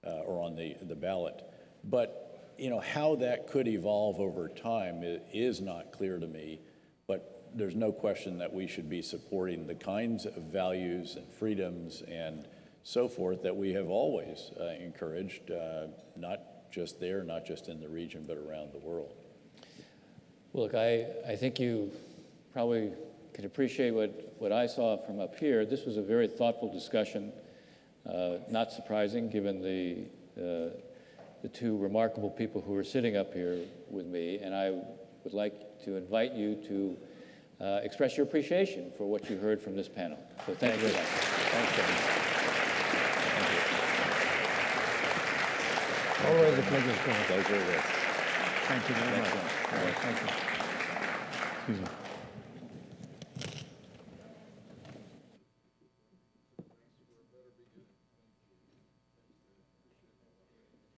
[SPEAKER 5] or on the ballot. But, you know, how that could evolve over time is not clear to me, but there's no question that we should be supporting the kinds of values and freedoms and so forth that we have always encouraged, not just there, not just in the region, but around the world.
[SPEAKER 4] Well, look, I think you probably can appreciate what I saw from up here. This was a very thoughtful discussion, not surprising given the two remarkable people who are sitting up here with me, and I would like to invite you to express your appreciation for what you heard from this panel. So thank you very much.
[SPEAKER 5] Thanks, Kevin.
[SPEAKER 6] Always a pleasure.
[SPEAKER 5] Pleasure.
[SPEAKER 6] Thank you very much. Thank you. Excuse me.